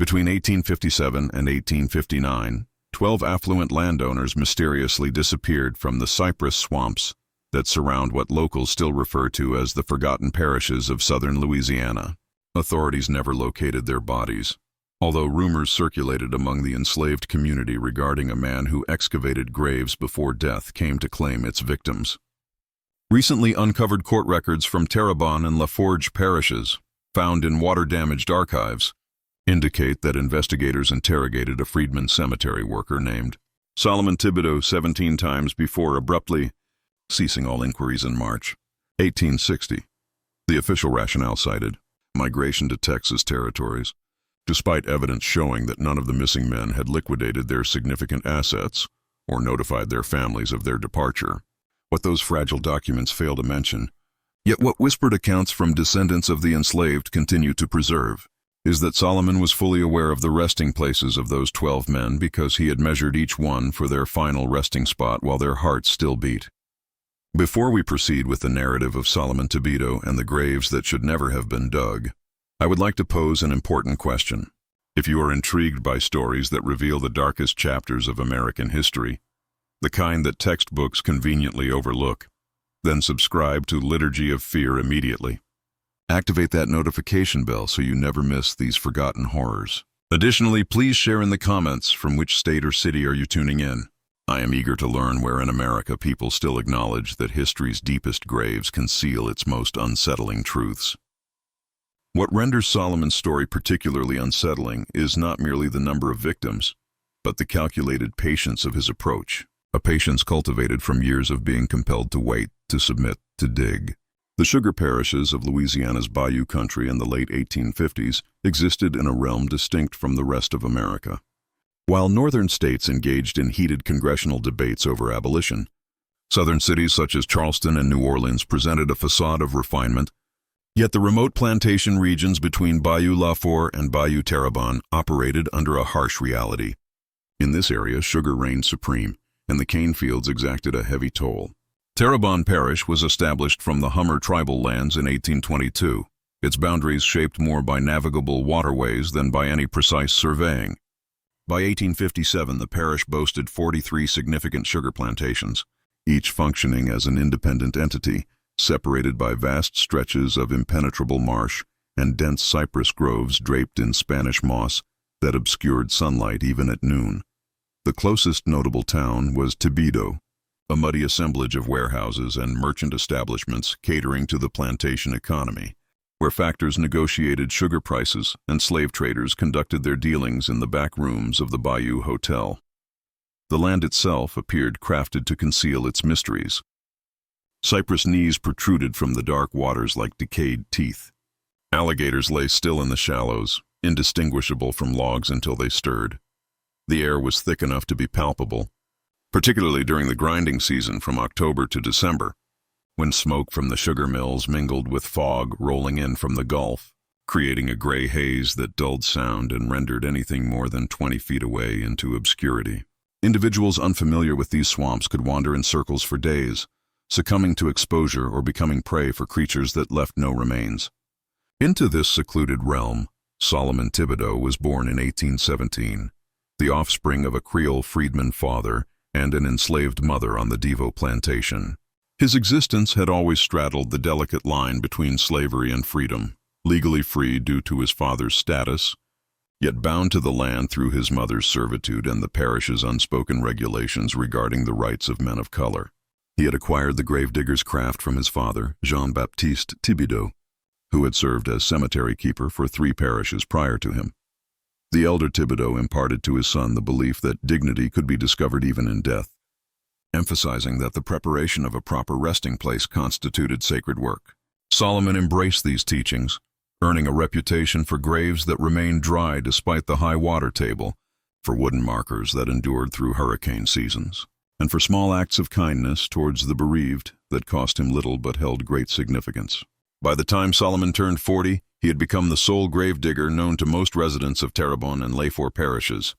Between 1857 and 1859, 12 affluent landowners mysteriously disappeared from the cypress swamps that surround what locals still refer to as the forgotten parishes of southern Louisiana. Authorities never located their bodies, although rumors circulated among the enslaved community regarding a man who excavated graves before death came to claim its victims. Recently uncovered court records from Terrebonne and Laforge parishes, found in water-damaged archives, indicate that investigators interrogated a freedman cemetery worker named Solomon Thibodeau 17 times before abruptly ceasing all inquiries in March 1860. The official rationale cited migration to Texas territories, despite evidence showing that none of the missing men had liquidated their significant assets or notified their families of their departure. What those fragile documents fail to mention, yet what whispered accounts from descendants of the enslaved continue to preserve, is that Solomon was fully aware of the resting places of those 12 men because he had measured each one for their final resting spot while their hearts still beat. Before we proceed with the narrative of Solomon Thibodeau and the graves that should never have been dug, I would like to pose an important question. If you are intrigued by stories that reveal the darkest chapters of American history, the kind that textbooks conveniently overlook, then subscribe to Liturgy of Fear immediately. Activate that notification bell so you never miss these forgotten horrors. Additionally, please share in the comments from which state or city are you tuning in. I am eager to learn where in America people still acknowledge that history's deepest graves conceal its most unsettling truths. What renders Solomon's story particularly unsettling is not merely the number of victims, but the calculated patience of his approach, a patience cultivated from years of being compelled to wait, to submit, to dig. The sugar parishes of Louisiana's Bayou country in the late 1850s existed in a realm distinct from the rest of America. While northern states engaged in heated congressional debates over abolition, southern cities such as Charleston and New Orleans presented a facade of refinement, yet the remote plantation regions between Bayou Lafour and Bayou Terrebonne operated under a harsh reality. In this area, sugar reigned supreme, and the cane fields exacted a heavy toll. Terrebonne Parish was established from the Hummer tribal lands in 1822, its boundaries shaped more by navigable waterways than by any precise surveying. By 1857, the parish boasted 43 significant sugar plantations, each functioning as an independent entity, separated by vast stretches of impenetrable marsh and dense cypress groves draped in Spanish moss that obscured sunlight even at noon. The closest notable town was Thibodeau, a muddy assemblage of warehouses and merchant establishments catering to the plantation economy, where factors negotiated sugar prices and slave traders conducted their dealings in the back rooms of the Bayou Hotel. The land itself appeared crafted to conceal its mysteries. Cypress knees protruded from the dark waters like decayed teeth. Alligators lay still in the shallows, indistinguishable from logs until they stirred. The air was thick enough to be palpable, particularly during the grinding season from October to December, when smoke from the sugar mills mingled with fog rolling in from the Gulf, creating a gray haze that dulled sound and rendered anything more than 20 feet away into obscurity. Individuals unfamiliar with these swamps could wander in circles for days, succumbing to exposure or becoming prey for creatures that left no remains. Into this secluded realm, Solomon Thibodeau was born in 1817, the offspring of a Creole freedman father and an enslaved mother on the Devo plantation. His existence had always straddled the delicate line between slavery and freedom, legally free due to his father's status, yet bound to the land through his mother's servitude and the parish's unspoken regulations regarding the rights of men of color. He had acquired the gravedigger's craft from his father, Jean-Baptiste Thibodeau, who had served as cemetery keeper for 3 parishes prior to him. The elder Thibodeau imparted to his son the belief that dignity could be discovered even in death, emphasizing that the preparation of a proper resting place constituted sacred work. Solomon embraced these teachings, earning a reputation for graves that remained dry despite the high water table, for wooden markers that endured through hurricane seasons, and for small acts of kindness towards the bereaved that cost him little but held great significance. By the time Solomon turned 40, he had become the sole gravedigger known to most residents of Terrebonne and Lafour parishes.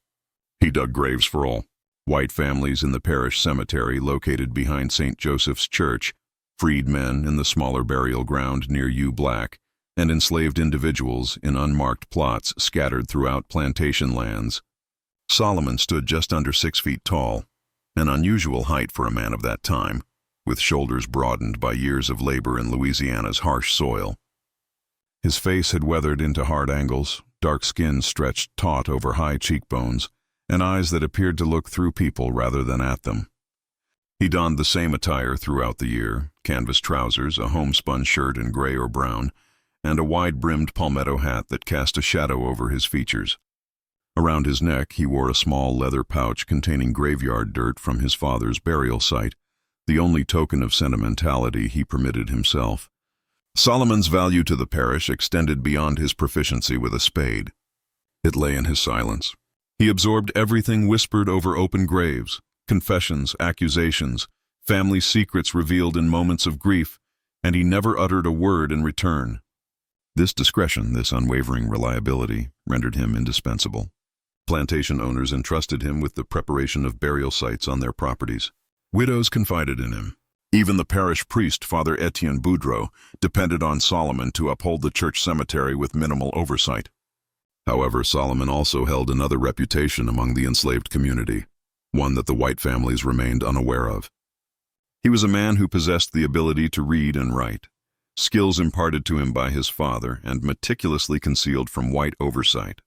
He dug graves for all: white families in the parish cemetery located behind St. Joseph's Church, freed men in the smaller burial ground near U Black, and enslaved individuals in unmarked plots scattered throughout plantation lands. Solomon stood just under 6 feet tall, an unusual height for a man of that time, with shoulders broadened by years of labor in Louisiana's harsh soil. His face had weathered into hard angles, dark skin stretched taut over high cheekbones, and eyes that appeared to look through people rather than at them. He donned the same attire throughout the year: canvas trousers, a homespun shirt in gray or brown, and a wide-brimmed palmetto hat that cast a shadow over his features. Around his neck he wore a small leather pouch containing graveyard dirt from his father's burial site, the only token of sentimentality he permitted himself. Solomon's value to the parish extended beyond his proficiency with a spade. It lay in his silence. He absorbed everything whispered over open graves: confessions, accusations, family secrets revealed in moments of grief, and he never uttered a word in return. This discretion, this unwavering reliability, rendered him indispensable. Plantation owners entrusted him with the preparation of burial sites on their properties. Widows confided in him. Even the parish priest, Father Etienne Boudreau, depended on Solomon to uphold the church cemetery with minimal oversight. However, Solomon also held another reputation among the enslaved community, one that the white families remained unaware of. He was a man who possessed the ability to read and write, skills imparted to him by his father and meticulously concealed from white oversight.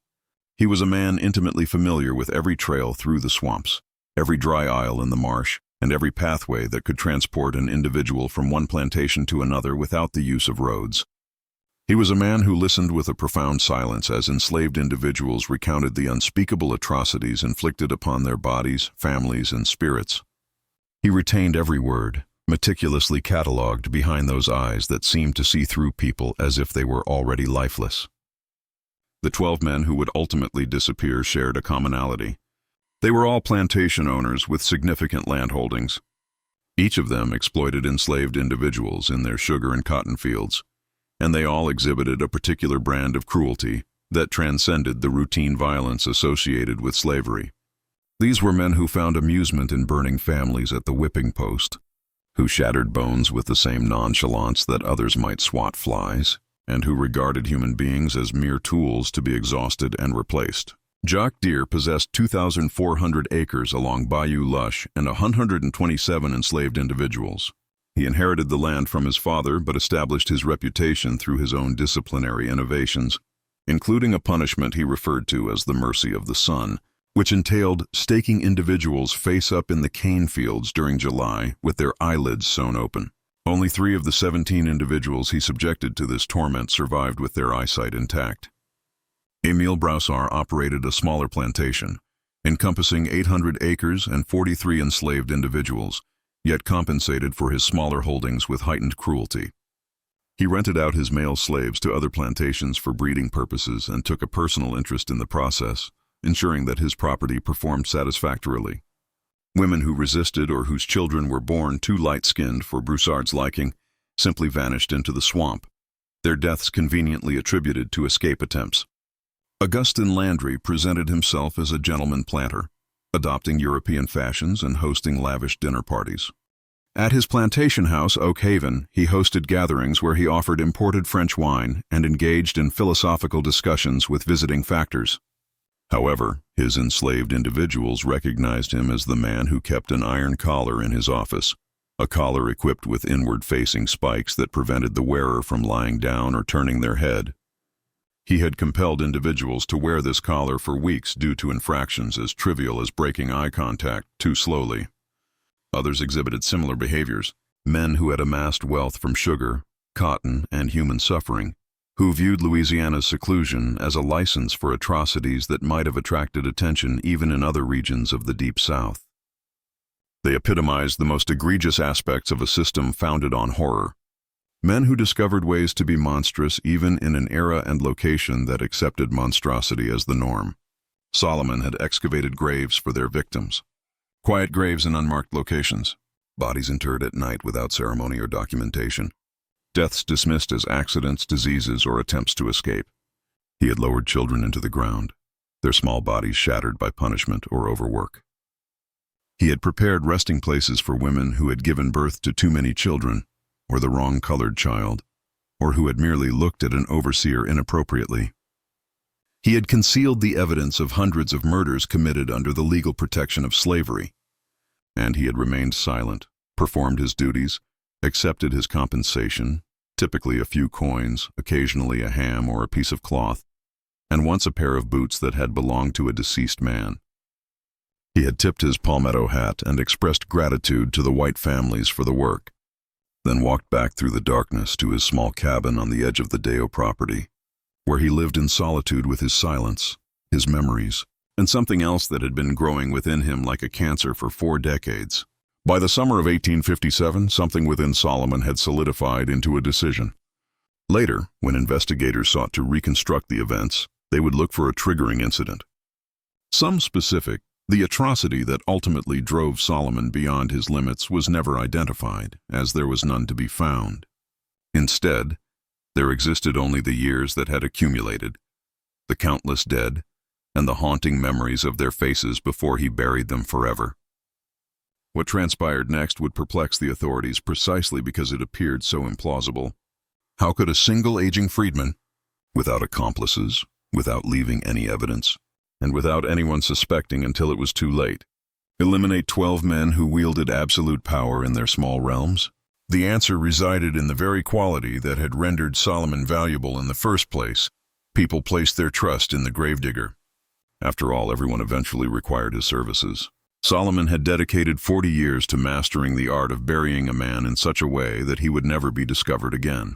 He was a man intimately familiar with every trail through the swamps, every dry aisle in the marsh, and every pathway that could transport an individual from one plantation to another without the use of roads. He was a man who listened with a profound silence as enslaved individuals recounted the unspeakable atrocities inflicted upon their bodies, families, and spirits. He retained every word, meticulously catalogued behind those eyes that seemed to see through people as if they were already lifeless. The 12 men who would ultimately disappear shared a commonality. They were all plantation owners with significant land holdings. Each of them exploited enslaved individuals in their sugar and cotton fields, and they all exhibited a particular brand of cruelty that transcended the routine violence associated with slavery. These were men who found amusement in burning families at the whipping post, who shattered bones with the same nonchalance that others might swat flies, and who regarded human beings as mere tools to be exhausted and replaced. Jacques Deere possessed 2,400 acres along Bayou Lush and 127 enslaved individuals. He inherited the land from his father but established his reputation through his own disciplinary innovations, including a punishment he referred to as the mercy of the sun, which entailed staking individuals face up in the cane fields during July with their eyelids sewn open. Only 3 of the 17 individuals he subjected to this torment survived with their eyesight intact. Emile Broussard operated a smaller plantation, encompassing 800 acres and 43 enslaved individuals, yet compensated for his smaller holdings with heightened cruelty. He rented out his male slaves to other plantations for breeding purposes and took a personal interest in the process, ensuring that his property performed satisfactorily. Women who resisted or whose children were born too light-skinned for Broussard's liking simply vanished into the swamp, their deaths conveniently attributed to escape attempts. Augustin Landry presented himself as a gentleman planter, adopting European fashions and hosting lavish dinner parties. At his plantation house, Oak Haven, he hosted gatherings where he offered imported French wine and engaged in philosophical discussions with visiting factors. However, his enslaved individuals recognized him as the man who kept an iron collar in his office, a collar equipped with inward-facing spikes that prevented the wearer from lying down or turning their head. He had compelled individuals to wear this collar for weeks due to infractions as trivial as breaking eye contact too slowly. Others exhibited similar behaviors, men who had amassed wealth from sugar, cotton, and human suffering, who viewed Louisiana's seclusion as a license for atrocities that might have attracted attention even in other regions of the Deep South. They epitomized the most egregious aspects of a system founded on horror. Men who discovered ways to be monstrous even in an era and location that accepted monstrosity as the norm. Solomon had excavated graves for their victims. Quiet graves in unmarked locations, bodies interred at night without ceremony or documentation, deaths dismissed as accidents, diseases, or attempts to escape. He had lowered children into the ground, their small bodies shattered by punishment or overwork. He had prepared resting places for women who had given birth to too many children, or the wrong-colored child. or who had merely looked at an overseer inappropriately. He had concealed the evidence of hundreds of murders committed under the legal protection of slavery, and he had remained silent, performed his duties, accepted his compensation, typically a few coins, occasionally a ham or a piece of cloth, and once a pair of boots that had belonged to a deceased man. He had tipped his palmetto hat and expressed gratitude to the white families for the work, then walked back through the darkness to his small cabin on the edge of the Deo property, where he lived in solitude with his silence, his memories, and something else that had been growing within him like a cancer for 4 decades. By the summer of 1857, something within Solomon had solidified into a decision. Later, when investigators sought to reconstruct the events, they would look for a triggering incident. Some specific, the atrocity that ultimately drove Solomon beyond his limits was never identified, as there was none to be found. Instead, there existed only the years that had accumulated, the countless dead, and the haunting memories of their faces before he buried them forever. What transpired next would perplex the authorities precisely because it appeared so implausible. How could a single aging freedman, without accomplices, without leaving any evidence, and without anyone suspecting until it was too late, eliminate 12 men who wielded absolute power in their small realms? The answer resided in the very quality that had rendered Solomon valuable in the first place. People placed their trust in the gravedigger. After all, everyone eventually required his services. Solomon had dedicated 40 years to mastering the art of burying a man in such a way that he would never be discovered again.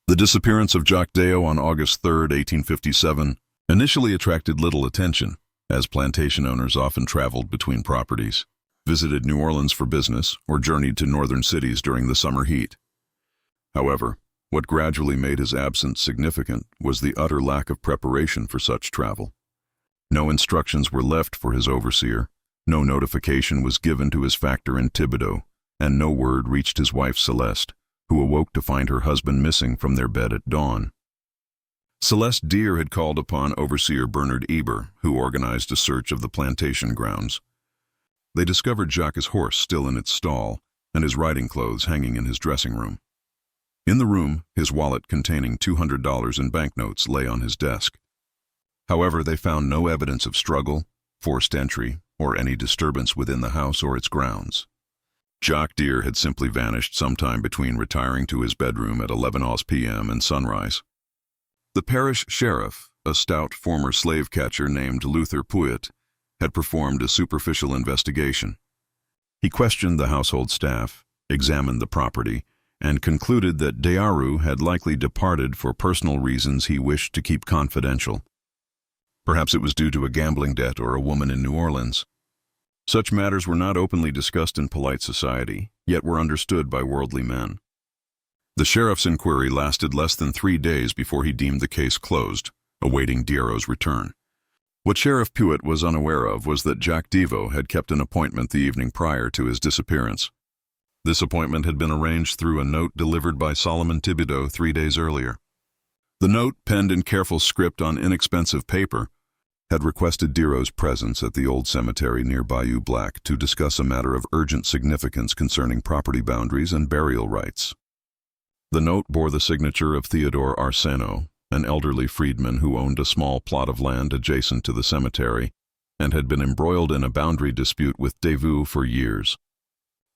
The disappearance of Jacques Deo on August 3, 1857, initially attracted little attention, as plantation owners often traveled between properties, visited New Orleans for business, or journeyed to northern cities during the summer heat. However, what gradually made his absence significant was the utter lack of preparation for such travel. No instructions were left for his overseer, no notification was given to his factor in Thibodeau, and no word reached his wife Celeste, who awoke to find her husband missing from their bed at dawn. Celeste Deer had called upon Overseer Bernard Eber, who organized a search of the plantation grounds. They discovered Jacques' horse still in its stall, and his riding clothes hanging in his dressing room. In the room, his wallet containing $200 in banknotes lay on his desk. However, they found no evidence of struggle, forced entry, or any disturbance within the house or its grounds. Jacques Deer had simply vanished sometime between retiring to his bedroom at 11 p.m. and sunrise. The parish sheriff, a stout former slave catcher named Luther Puet, had performed a superficial investigation. He questioned the household staff, examined the property, and concluded that Dearu had likely departed for personal reasons he wished to keep confidential. Perhaps it was due to a gambling debt or a woman in New Orleans. Such matters were not openly discussed in polite society, yet were understood by worldly men. The sheriff's inquiry lasted less than 3 days before he deemed the case closed, awaiting Dearu's return. What Sheriff Puet was unaware of was that Jacques Devo had kept an appointment the evening prior to his disappearance. This appointment had been arranged through a note delivered by Solomon Thibodeau 3 days earlier. The note, penned in careful script on inexpensive paper, had requested Dero's presence at the old cemetery near Bayou Black to discuss a matter of urgent significance concerning property boundaries and burial rights. The note bore the signature of Theodore Arseno, an elderly freedman who owned a small plot of land adjacent to the cemetery and had been embroiled in a boundary dispute with Devo for years.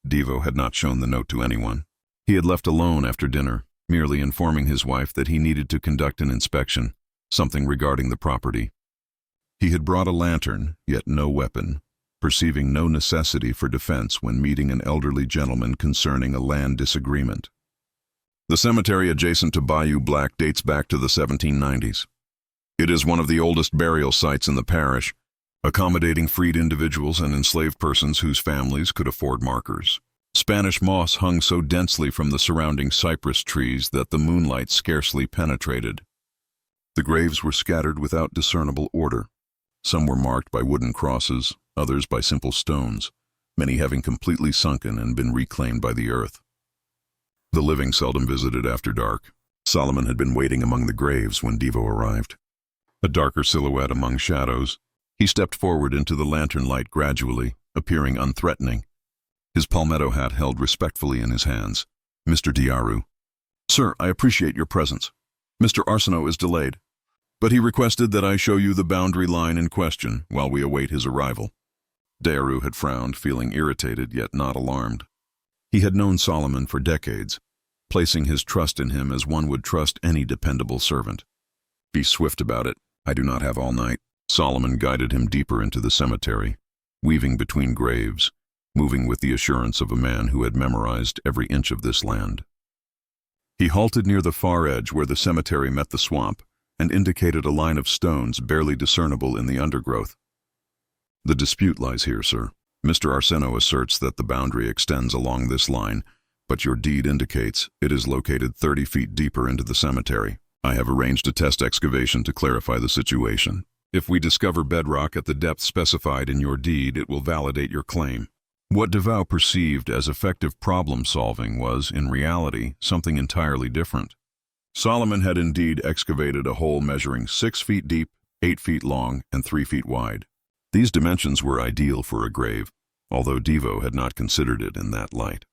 Devo had not shown the note to anyone. He had left alone after dinner, merely informing his wife that he needed to conduct an inspection, something regarding the property. He had brought a lantern, yet no weapon, perceiving no necessity for defense when meeting an elderly gentleman concerning a land disagreement. The cemetery adjacent to Bayou Black dates back to the 1790s. It is one of the oldest burial sites in the parish, accommodating freed individuals and enslaved persons whose families could afford markers. Spanish moss hung so densely from the surrounding cypress trees that the moonlight scarcely penetrated. The graves were scattered without discernible order. Some were marked by wooden crosses, others by simple stones, many having completely sunken and been reclaimed by the earth. The living seldom visited after dark. Solomon had been waiting among the graves when Devo arrived. A darker silhouette among shadows, he stepped forward into the lantern light gradually, appearing unthreatening. His palmetto hat held respectfully in his hands. "Mr. Dearu." Sir, I appreciate your presence. Mr. Arsenault is delayed, but he requested that I show you the boundary line in question while we await his arrival. Deru had frowned, feeling irritated yet not alarmed. He had known Solomon for decades, placing his trust in him as one would trust any dependable servant. Be swift about it. I do not have all night. Solomon guided him deeper into the cemetery, weaving between graves, moving with the assurance of a man who had memorized every inch of this land. He halted near the far edge where the cemetery met the swamp and indicated a line of stones barely discernible in the undergrowth. The dispute lies here, sir. Mr. Arsenault asserts that the boundary extends along this line, but your deed indicates it is located 30 feet deeper into the cemetery. I have arranged a test excavation to clarify the situation. If we discover bedrock at the depth specified in your deed, it will validate your claim. What DeVoe perceived as effective problem-solving was, in reality, something entirely different. Solomon had indeed excavated a hole measuring 6 feet deep, 8 feet long, and 3 feet wide. These dimensions were ideal for a grave, although DeVoe had not considered it in that light.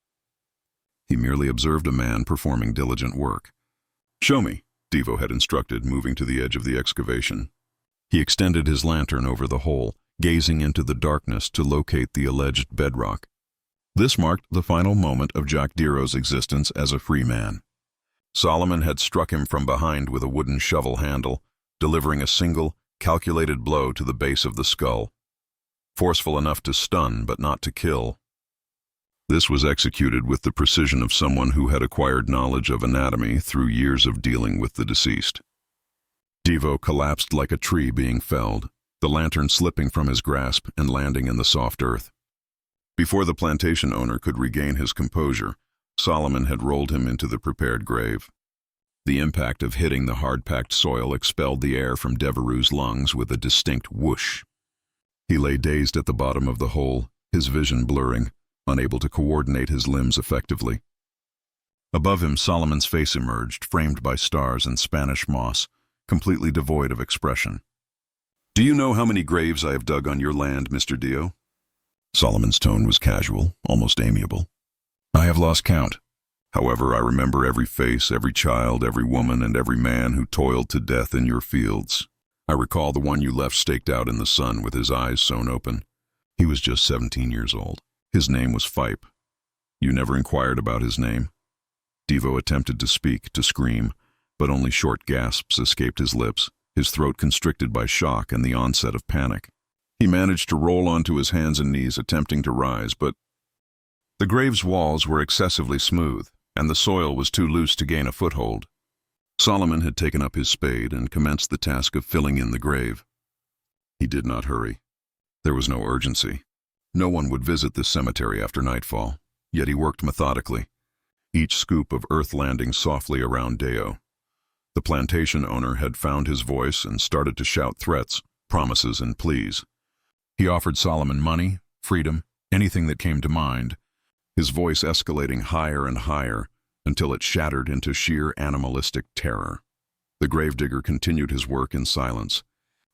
He merely observed a man performing diligent work. "Show me," DeVoe had instructed, moving to the edge of the excavation. He extended his lantern over the hole, gazing into the darkness to locate the alleged bedrock. This marked the final moment of Jacques Dero's existence as a free man. Solomon had struck him from behind with a wooden shovel handle, delivering a single, calculated blow to the base of the skull, forceful enough to stun but not to kill. This was executed with the precision of someone who had acquired knowledge of anatomy through years of dealing with the deceased. DeVoe collapsed like a tree being felled, the lantern slipping from his grasp and landing in the soft earth. Before the plantation owner could regain his composure, Solomon had rolled him into the prepared grave. The impact of hitting the hard-packed soil expelled the air from Devereux's lungs with a distinct whoosh. He lay dazed at the bottom of the hole, his vision blurring, unable to coordinate his limbs effectively. Above him, Solomon's face emerged, framed by stars and Spanish moss, completely devoid of expression. "Do you know how many graves I have dug on your land, Mr. Dio?" Solomon's tone was casual, almost amiable. "I have lost count. However, I remember every face, every child, every woman, and every man who toiled to death in your fields. I recall the one you left staked out in the sun with his eyes sewn open. He was just 17 years old. His name was Fipe. You never inquired about his name?" DeVoe attempted to speak, to scream, but only short gasps escaped his lips, his throat constricted by shock and the onset of panic. He managed to roll onto his hands and knees, attempting to rise, but the grave's walls were excessively smooth, and the soil was too loose to gain a foothold. Solomon had taken up his spade and commenced the task of filling in the grave. He did not hurry. There was no urgency. No one would visit this cemetery after nightfall, yet he worked methodically, each scoop of earth landing softly around Deo. The plantation owner had found his voice and started to shout threats, promises, and pleas. He offered Solomon money, freedom, anything that came to mind, his voice escalating higher and higher until it shattered into sheer animalistic terror. The gravedigger continued his work in silence,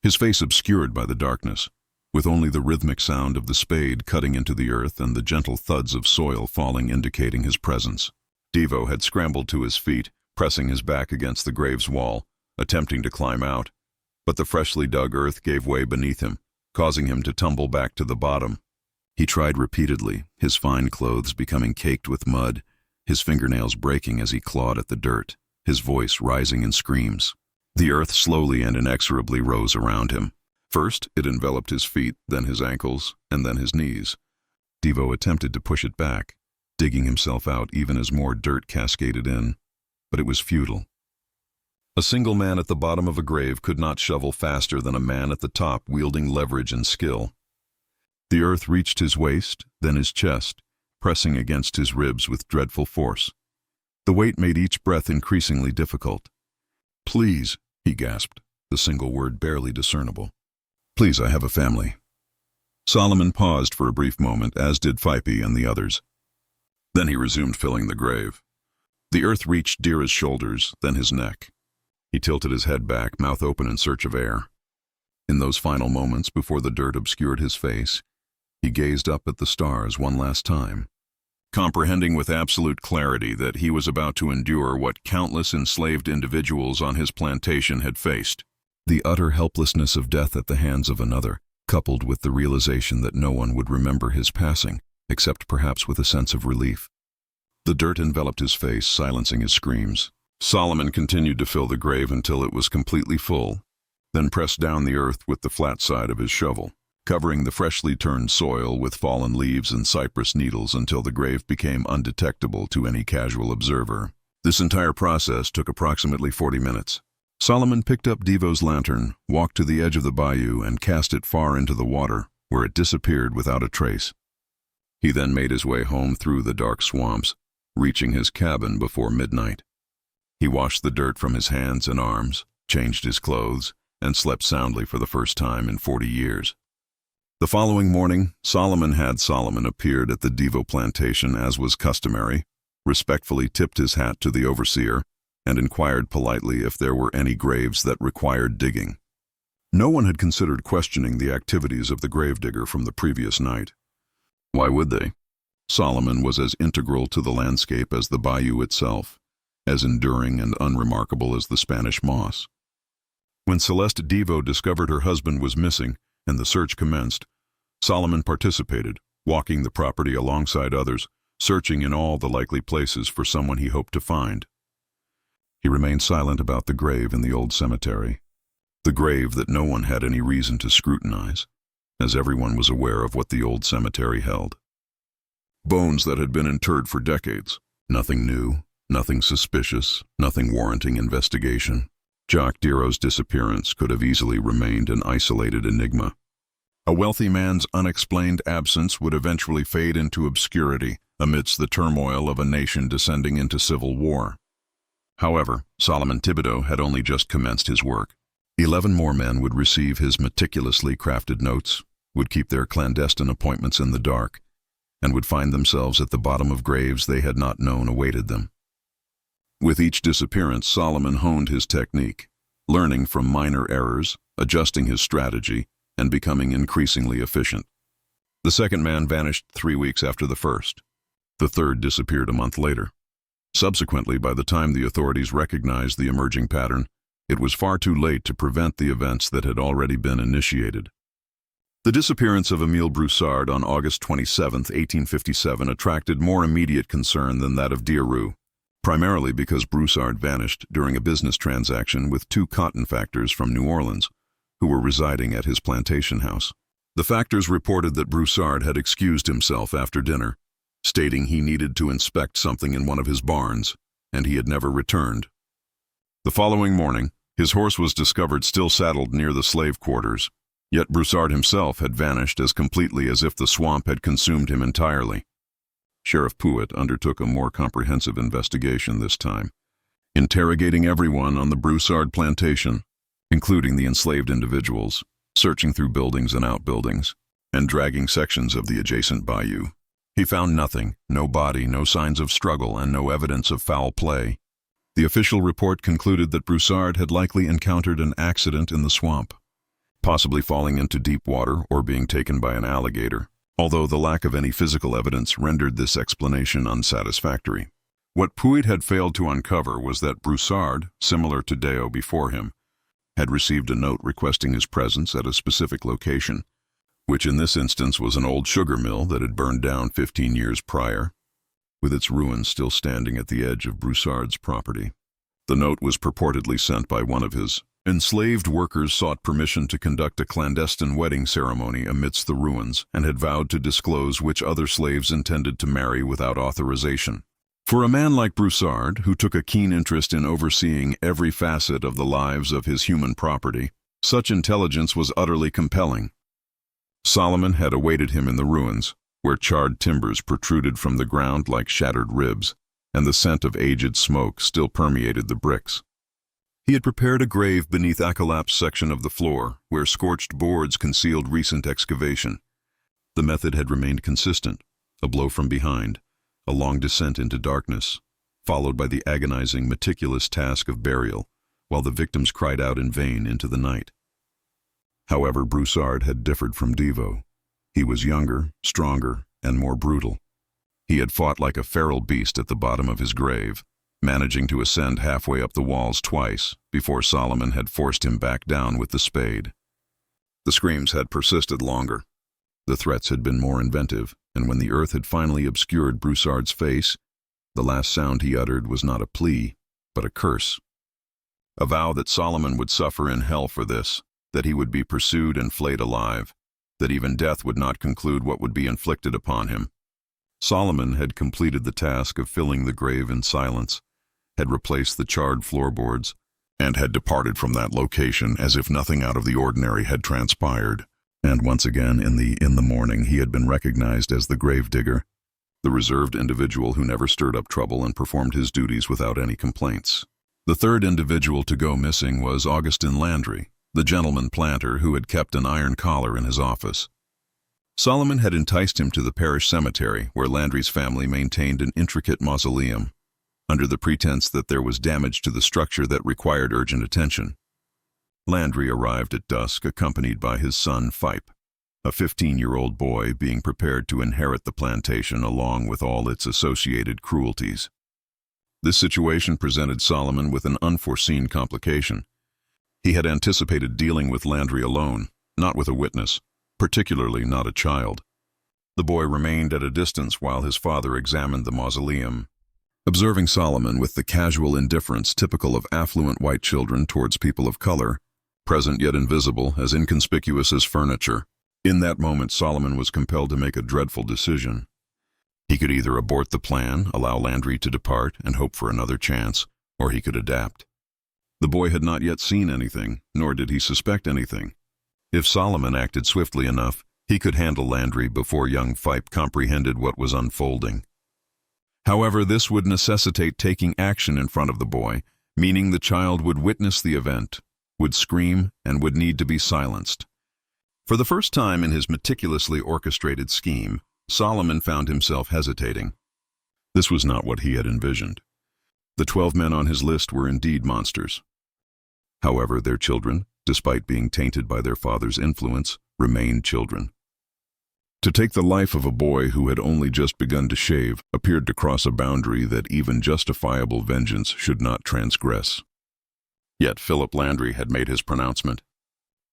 his face obscured by the darkness, with only the rhythmic sound of the spade cutting into the earth and the gentle thuds of soil falling indicating his presence. DeVoe had scrambled to his feet, pressing his back against the grave's wall, attempting to climb out, but the freshly dug earth gave way beneath him, causing him to tumble back to the bottom. He tried repeatedly, his fine clothes becoming caked with mud, his fingernails breaking as he clawed at the dirt, his voice rising in screams. The earth slowly and inexorably rose around him. First, it enveloped his feet, then his ankles, and then his knees. DeVoe attempted to push it back, digging himself out even as more dirt cascaded in, but it was futile. A single man at the bottom of a grave could not shovel faster than a man at the top wielding leverage and skill. The earth reached his waist, then his chest, pressing against his ribs with dreadful force. The weight made each breath increasingly difficult. "Please," he gasped, the single word barely discernible. "Please, I have a family." Solomon paused for a brief moment, as did Fipe and the others. Then he resumed filling the grave. The earth reached Dira's shoulders, then his neck. He tilted his head back, mouth open in search of air. In those final moments before the dirt obscured his face, he gazed up at the stars one last time, comprehending with absolute clarity that he was about to endure what countless enslaved individuals on his plantation had faced. The utter helplessness of death at the hands of another, coupled with the realization that no one would remember his passing, except perhaps with a sense of relief. The dirt enveloped his face, silencing his screams. Solomon continued to fill the grave until it was completely full, then pressed down the earth with the flat side of his shovel, covering the freshly turned soil with fallen leaves and cypress needles until the grave became undetectable to any casual observer. This entire process took approximately 40 minutes. Solomon picked up Devo's lantern, walked to the edge of the bayou, and cast it far into the water, where it disappeared without a trace. He then made his way home through the dark swamps, reaching his cabin before midnight. He washed the dirt from his hands and arms, changed his clothes, and slept soundly for the first time in 40 years. The following morning, Solomon appeared at the Devo plantation as was customary, respectfully tipped his hat to the overseer, and inquired politely if there were any graves that required digging. No one had considered questioning the activities of the gravedigger from the previous night. Why would they? Solomon was as integral to the landscape as the bayou itself, as enduring and unremarkable as the Spanish moss. When Celeste Devo discovered her husband was missing and the search commenced, Solomon participated, walking the property alongside others, searching in all the likely places for someone he hoped to find. He remained silent about the grave in the old cemetery, the grave that no one had any reason to scrutinize, as everyone was aware of what the old cemetery held. Bones that had been interred for decades, nothing new, nothing suspicious, nothing warranting investigation. Jacques Diro's disappearance could have easily remained an isolated enigma. A wealthy man's unexplained absence would eventually fade into obscurity amidst the turmoil of a nation descending into civil war. However, Solomon Thibodeau had only just commenced his work. 11 more men would receive his meticulously crafted notes, would keep their clandestine appointments in the dark, and would find themselves at the bottom of graves they had not known awaited them. With each disappearance, Solomon honed his technique, learning from minor errors, adjusting his strategy, and becoming increasingly efficient. The second man vanished 3 weeks after the first. The third disappeared a month later. Subsequently, by the time the authorities recognized the emerging pattern, it was far too late to prevent the events that had already been initiated. The disappearance of Émile Broussard on August 27, 1857, attracted more immediate concern than that of Diarou, primarily because Broussard vanished during a business transaction with 2 cotton factors from New Orleans, who were residing at his plantation house. The factors reported that Broussard had excused himself after dinner, stating he needed to inspect something in one of his barns, and he had never returned. The following morning, his horse was discovered still saddled near the slave quarters, yet Broussard himself had vanished as completely as if the swamp had consumed him entirely. Sheriff Pouet undertook a more comprehensive investigation this time, interrogating everyone on the Broussard plantation, including the enslaved individuals, searching through buildings and outbuildings, and dragging sections of the adjacent bayou. He found nothing, no body, no signs of struggle, and no evidence of foul play. The official report concluded that Broussard had likely encountered an accident in the swamp, possibly falling into deep water or being taken by an alligator, although the lack of any physical evidence rendered this explanation unsatisfactory. What Pouet had failed to uncover was that Broussard, similar to Deo before him, had received a note requesting his presence at a specific location, which in this instance was an old sugar mill that had burned down 15 years prior, with its ruins still standing at the edge of Broussard's property. The note was purportedly sent by one of his enslaved workers, sought permission to conduct a clandestine wedding ceremony amidst the ruins, and had vowed to disclose which other slaves intended to marry without authorization. For a man like Broussard, who took a keen interest in overseeing every facet of the lives of his human property, such intelligence was utterly compelling. Solomon had awaited him in the ruins, where charred timbers protruded from the ground like shattered ribs, and the scent of aged smoke still permeated the bricks. He had prepared a grave beneath a collapsed section of the floor, where scorched boards concealed recent excavation. The method had remained consistent: a blow from behind, a long descent into darkness, followed by the agonizing, meticulous task of burial, while the victims cried out in vain into the night. However, Broussard had differed from Devo. He was younger, stronger, and more brutal. He had fought like a feral beast at the bottom of his grave, managing to ascend halfway up the walls twice before Solomon had forced him back down with the spade. The screams had persisted longer. The threats had been more inventive, and when the earth had finally obscured Broussard's face, the last sound he uttered was not a plea, but a curse. A vow that Solomon would suffer in hell for this, that he would be pursued and flayed alive, that even death would not conclude what would be inflicted upon him. Solomon had completed the task of filling the grave in silence, had replaced the charred floorboards, and had departed from that location as if nothing out of the ordinary had transpired. And once again in the morning he had been recognized as the gravedigger, the reserved individual who never stirred up trouble and performed his duties without any complaints. The third individual to go missing was Augustin Landry, the gentleman planter who had kept an iron collar in his office. Solomon had enticed him to the parish cemetery, where Landry's family maintained an intricate mausoleum, under the pretense that there was damage to the structure that required urgent attention. Landry arrived at dusk, accompanied by his son Phipe, a 15-year-old boy being prepared to inherit the plantation along with all its associated cruelties. This situation presented Solomon with an unforeseen complication. He had anticipated dealing with Landry alone, not with a witness, particularly not a child. The boy remained at a distance while his father examined the mausoleum, observing Solomon with the casual indifference typical of affluent white children towards people of color, present yet invisible, as inconspicuous as furniture. In that moment, Solomon was compelled to make a dreadful decision. He could either abort the plan, allow Landry to depart, and hope for another chance, or he could adapt. The boy had not yet seen anything, nor did he suspect anything. If Solomon acted swiftly enough, he could handle Landry before young Phipe comprehended what was unfolding. However, this would necessitate taking action in front of the boy, meaning the child would witness the event, would scream, and would need to be silenced. For the first time in his meticulously orchestrated scheme, Solomon found himself hesitating. This was not what he had envisioned. The 12 men on his list were indeed monsters. However, their children, despite being tainted by their father's influence, remained children. To take the life of a boy who had only just begun to shave appeared to cross a boundary that even justifiable vengeance should not transgress. Yet Philip Landry had made his pronouncement.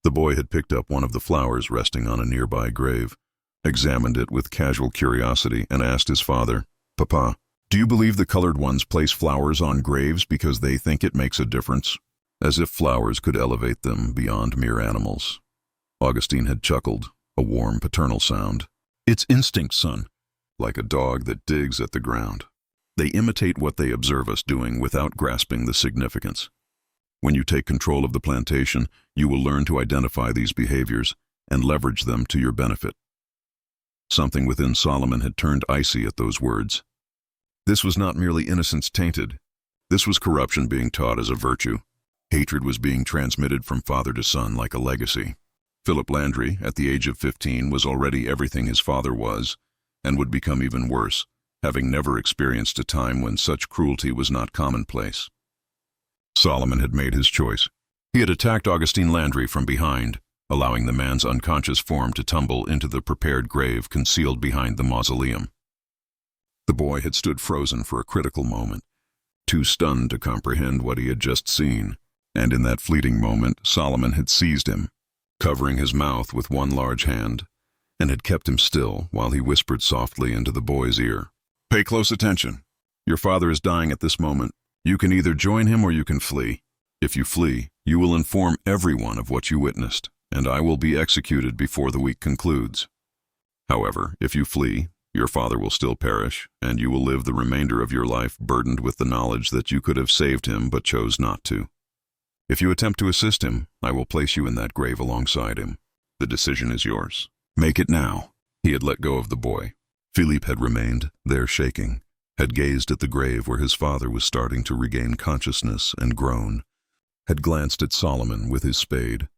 The boy had picked up one of the flowers resting on a nearby grave, examined it with casual curiosity, and asked his father, "Papa, do you believe the colored ones place flowers on graves because they think it makes a difference? As if flowers could elevate them beyond mere animals." Augustine had chuckled, a warm paternal sound. "It's instinct, son. Like a dog that digs at the ground. They imitate what they observe us doing without grasping the significance. When you take control of the plantation, you will learn to identify these behaviors and leverage them to your benefit." Something within Solomon had turned icy at those words. This was not merely innocence tainted. This was corruption being taught as a virtue. Hatred was being transmitted from father to son like a legacy. Philip Landry, at the age of 15, was already everything his father was, and would become even worse, having never experienced a time when such cruelty was not commonplace. Solomon had made his choice. He had attacked Augustine Landry from behind, allowing the man's unconscious form to tumble into the prepared grave concealed behind the mausoleum. The boy had stood frozen for a critical moment, too stunned to comprehend what he had just seen, and in that fleeting moment Solomon had seized him, covering his mouth with one large hand, and had kept him still while he whispered softly into the boy's ear, "Pay close attention. Your father is dying at this moment. You can either join him or you can flee. If you flee, you will inform everyone of what you witnessed, and I will be executed before the week concludes. However, if you flee, your father will still perish, and you will live the remainder of your life burdened with the knowledge that you could have saved him but chose not to. If you attempt to assist him, I will place you in that grave alongside him. The decision is yours. Make it now." He had let go of the boy. Philippe had remained there shaking, had gazed at the grave where his father was starting to regain consciousness and groan, had glanced at Solomon with his spade,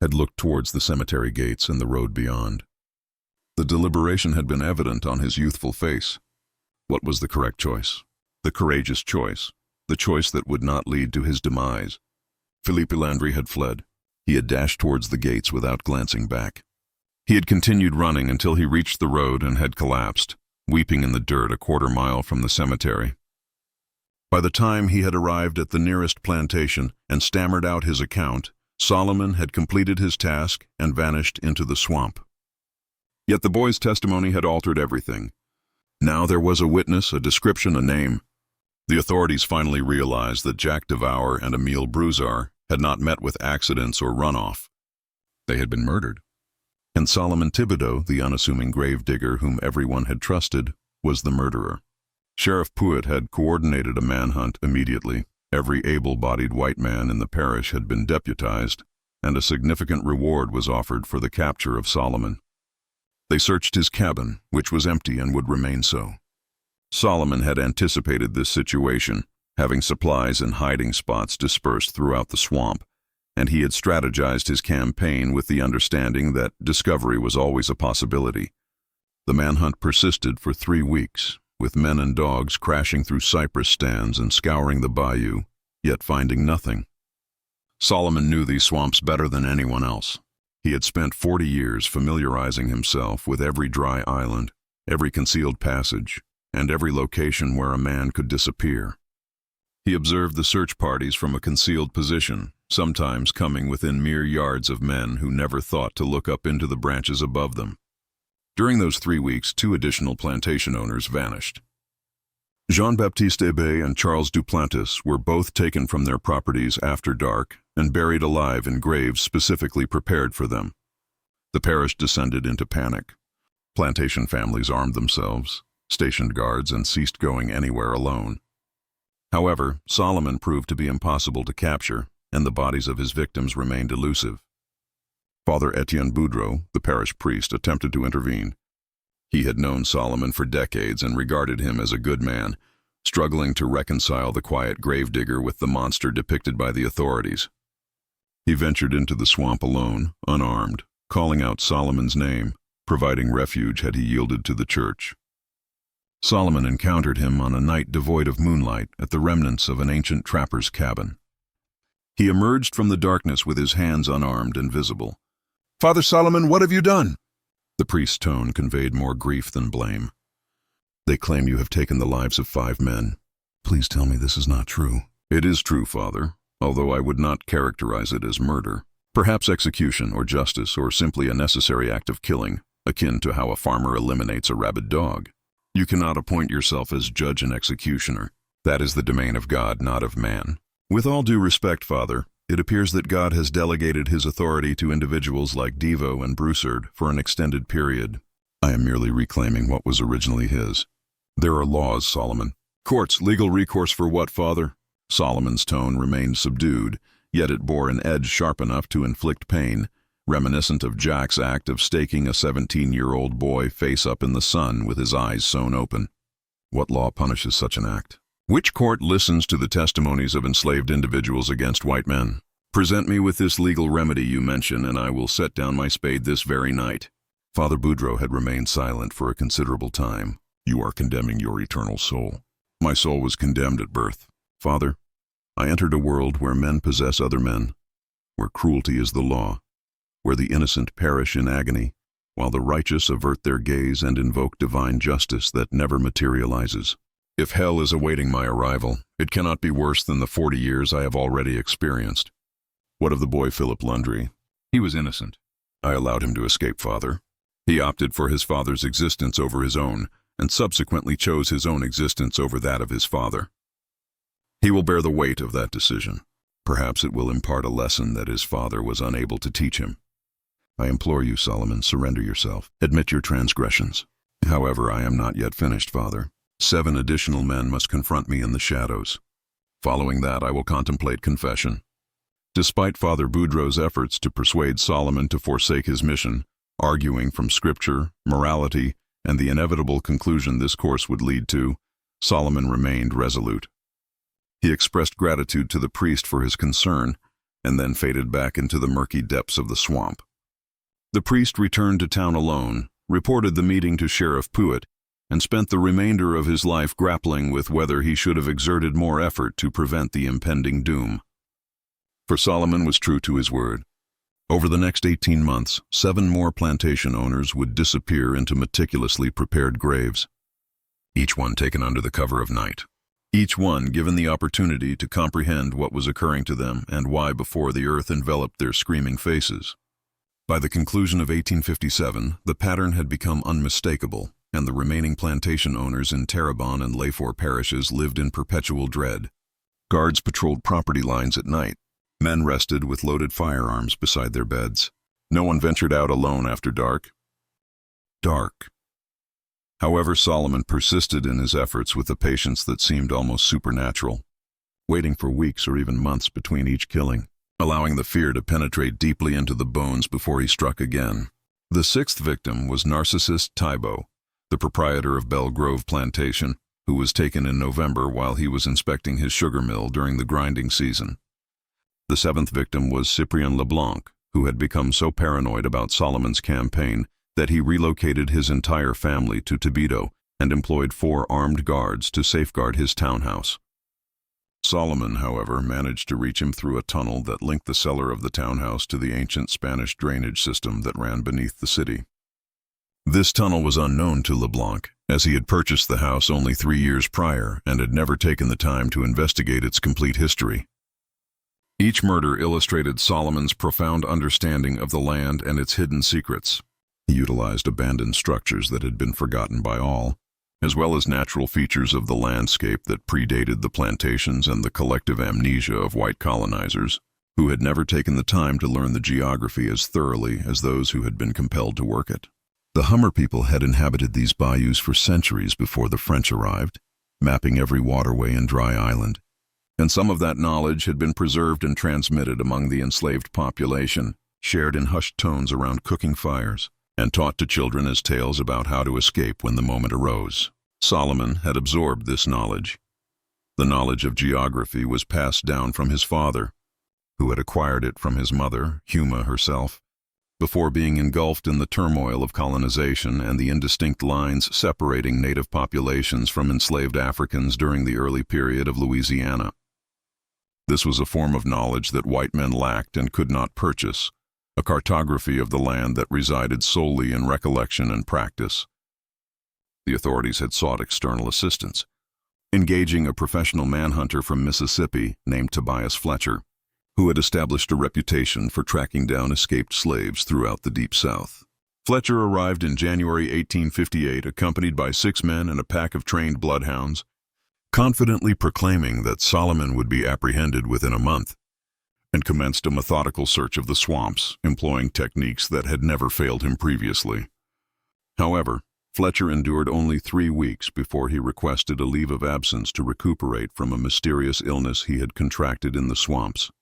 had looked towards the cemetery gates and the road beyond. The deliberation had been evident on his youthful face. What was the correct choice? The courageous choice, the choice that would not lead to his demise. Philippe Landry had fled. He had dashed towards the gates without glancing back. He had continued running until he reached the road and had collapsed, weeping in the dirt a quarter-mile from the cemetery. By the time he had arrived at the nearest plantation and stammered out his account, Solomon had completed his task and vanished into the swamp. Yet the boy's testimony had altered everything. Now there was a witness, a description, a name. The authorities finally realized that Jack Devour and Emile Broussard had not met with accidents or runoff. They had been murdered. And Solomon Thibodeau, the unassuming gravedigger whom everyone had trusted, was the murderer. Sheriff Puett had coordinated a manhunt immediately. Every able-bodied white man in the parish had been deputized, and a significant reward was offered for the capture of Solomon. They searched his cabin, which was empty and would remain so. Solomon had anticipated this situation, having supplies and hiding spots dispersed throughout the swamp, and he had strategized his campaign with the understanding that discovery was always a possibility. The manhunt persisted for 3 weeks, with men and dogs crashing through cypress stands and scouring the bayou, yet finding nothing. Solomon knew these swamps better than anyone else. He had spent 40 years familiarizing himself with every dry island, every concealed passage, and every location where a man could disappear. He observed the search parties from a concealed position, sometimes coming within mere yards of men who never thought to look up into the branches above them. During those 3 weeks, 2 additional plantation owners vanished. Jean-Baptiste Hébé and Charles Duplantis were both taken from their properties after dark and buried alive in graves specifically prepared for them. The parish descended into panic. Plantation families armed themselves, stationed guards, and ceased going anywhere alone. However, Solomon proved to be impossible to capture, and the bodies of his victims remained elusive. Father Etienne Boudreau, the parish priest, attempted to intervene. He had known Solomon for decades and regarded him as a good man, struggling to reconcile the quiet gravedigger with the monster depicted by the authorities. He ventured into the swamp alone, unarmed, calling out Solomon's name, providing refuge had he yielded to the church. Solomon encountered him on a night devoid of moonlight at the remnants of an ancient trapper's cabin. He emerged from the darkness with his hands unarmed and visible. "Father Solomon, what have you done?" The priest's tone conveyed more grief than blame. "They claim you have taken the lives of 5 men. Please tell me this is not true." "It is true, Father, although I would not characterize it as murder. Perhaps execution or justice or simply a necessary act of killing, akin to how a farmer eliminates a rabid dog. You cannot appoint yourself as judge and executioner. That is the domain of God, not of man. With all due respect, Father, it appears that God has delegated his authority to individuals like Devo and Broussard for an extended period. I am merely reclaiming what was originally his. There are laws, Solomon." "Courts, legal recourse for what, Father?" Solomon's tone remained subdued, yet it bore an edge sharp enough to inflict pain, reminiscent of Jack's act of staking a 17-year-old boy face up in the sun with his eyes sewn open. "What law punishes such an act?" "Which court listens to the testimonies of enslaved individuals against white men? Present me with this legal remedy you mention, and I will set down my spade this very night." Father Boudreau had remained silent for a considerable time. "You are condemning your eternal soul." "My soul was condemned at birth. Father, I entered a world where men possess other men, where cruelty is the law, where the innocent perish in agony, while the righteous avert their gaze and invoke divine justice that never materializes. If hell is awaiting my arrival, it cannot be worse than the 40 years I have already experienced. What of the boy Philip Lundry? He was innocent. I allowed him to escape, Father. He opted for his father's existence over his own, and subsequently chose his own existence over that of his father. He will bear the weight of that decision. Perhaps it will impart a lesson that his father was unable to teach him. I implore you, Solomon, surrender yourself. Admit your transgressions. However, I am not yet finished, Father. 7 additional men must confront me in the shadows. Following that, I will contemplate confession. Despite Father Boudreau's efforts to persuade Solomon to forsake his mission, arguing from scripture, morality, and the inevitable conclusion this course would lead to, Solomon remained resolute. He expressed gratitude to the priest for his concern, and then faded back into the murky depths of the swamp. The priest returned to town alone, reported the meeting to Sheriff Puett, and spent the remainder of his life grappling with whether he should have exerted more effort to prevent the impending doom. For Solomon was true to his word. Over the next 18 months, 7 more plantation owners would disappear into meticulously prepared graves. each one taken under the cover of night. Each one given the opportunity to comprehend what was occurring to them and why before the earth enveloped their screaming faces. By the conclusion of 1857, the pattern had become unmistakable, and the remaining plantation owners in Terrebonne and Lefort parishes lived in perpetual dread. Guards patrolled property lines at night. Men rested with loaded firearms beside their beds. No one ventured out alone after dark. Dark. However, Solomon persisted in his efforts with a patience that seemed almost supernatural, waiting for weeks or even months between each killing, allowing the fear to penetrate deeply into the bones before he struck again. The sixth victim was Narcissus Thibault, the proprietor of Belle Grove Plantation, who was taken in November while he was inspecting his sugar mill during the grinding season. The seventh victim was Cyprien Leblanc, who had become so paranoid about Solomon's campaign that he relocated his entire family to Toledo and employed 4 armed guards to safeguard his townhouse. Solomon, however, managed to reach him through a tunnel that linked the cellar of the townhouse to the ancient Spanish drainage system that ran beneath the city. This tunnel was unknown to Leblanc, as he had purchased the house only 3 years prior and had never taken the time to investigate its complete history. Each murder illustrated Solomon's profound understanding of the land and its hidden secrets. He utilized abandoned structures that had been forgotten by all, as well as natural features of the landscape that predated the plantations and the collective amnesia of white colonizers, who had never taken the time to learn the geography as thoroughly as those who had been compelled to work it. The Hummer people had inhabited these bayous for centuries before the French arrived, mapping every waterway and dry island, and some of that knowledge had been preserved and transmitted among the enslaved population, shared in hushed tones around cooking fires, and taught to children as tales about how to escape when the moment arose. Solomon had absorbed this knowledge. The knowledge of geography was passed down from his father, who had acquired it from his mother, Huma herself, before being engulfed in the turmoil of colonization and the indistinct lines separating native populations from enslaved Africans during the early period of Louisiana. This was a form of knowledge that white men lacked and could not purchase, a cartography of the land that resided solely in recollection and practice. The authorities had sought external assistance, engaging a professional manhunter from Mississippi named Tobias Fletcher, who had established a reputation for tracking down escaped slaves throughout the Deep South. Fletcher arrived in January 1858 accompanied by 6 men and a pack of trained bloodhounds, confidently proclaiming that Solomon would be apprehended within a month, and commenced a methodical search of the swamps, employing techniques that had never failed him previously. However, Fletcher endured only 3 weeks before he requested a leave of absence to recuperate from a mysterious illness he had contracted in the swamps.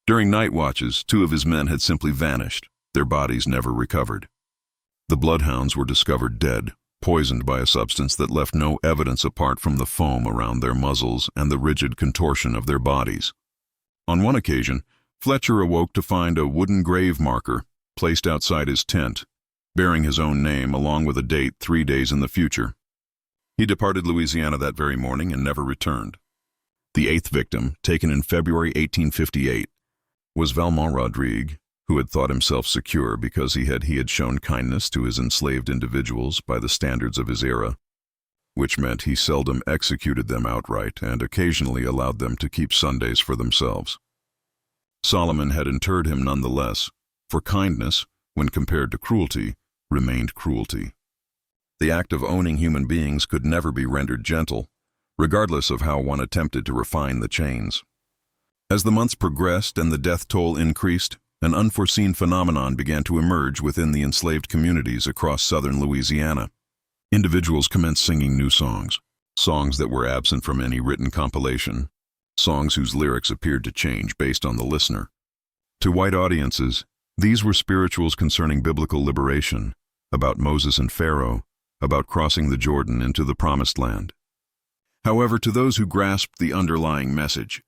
During night watches, 2 of his men had simply vanished, their bodies never recovered. The bloodhounds were discovered dead, poisoned by a substance that left no evidence apart from the foam around their muzzles and the rigid contortion of their bodies. On one occasion, Fletcher awoke to find a wooden grave marker placed outside his tent, bearing his own name along with a date 3 days in the future. He departed Louisiana that very morning and never returned. The 8th victim, taken in February 1858, was Valmont Rodrigue, who had thought himself secure because he had shown kindness to his enslaved individuals by the standards of his era, which meant he seldom executed them outright and occasionally allowed them to keep Sundays for themselves. Solomon had interred him nonetheless, for kindness, when compared to cruelty, remained cruelty. The act of owning human beings could never be rendered gentle, regardless of how one attempted to refine the chains. As the months progressed and the death toll increased, an unforeseen phenomenon began to emerge within the enslaved communities across southern Louisiana. Individuals commenced singing new songs, songs that were absent from any written compilation, songs whose lyrics appeared to change based on the listener. To white audiences, these were spirituals concerning biblical liberation, about Moses and Pharaoh, about crossing the Jordan into the Promised Land. However, to those who grasped the underlying message,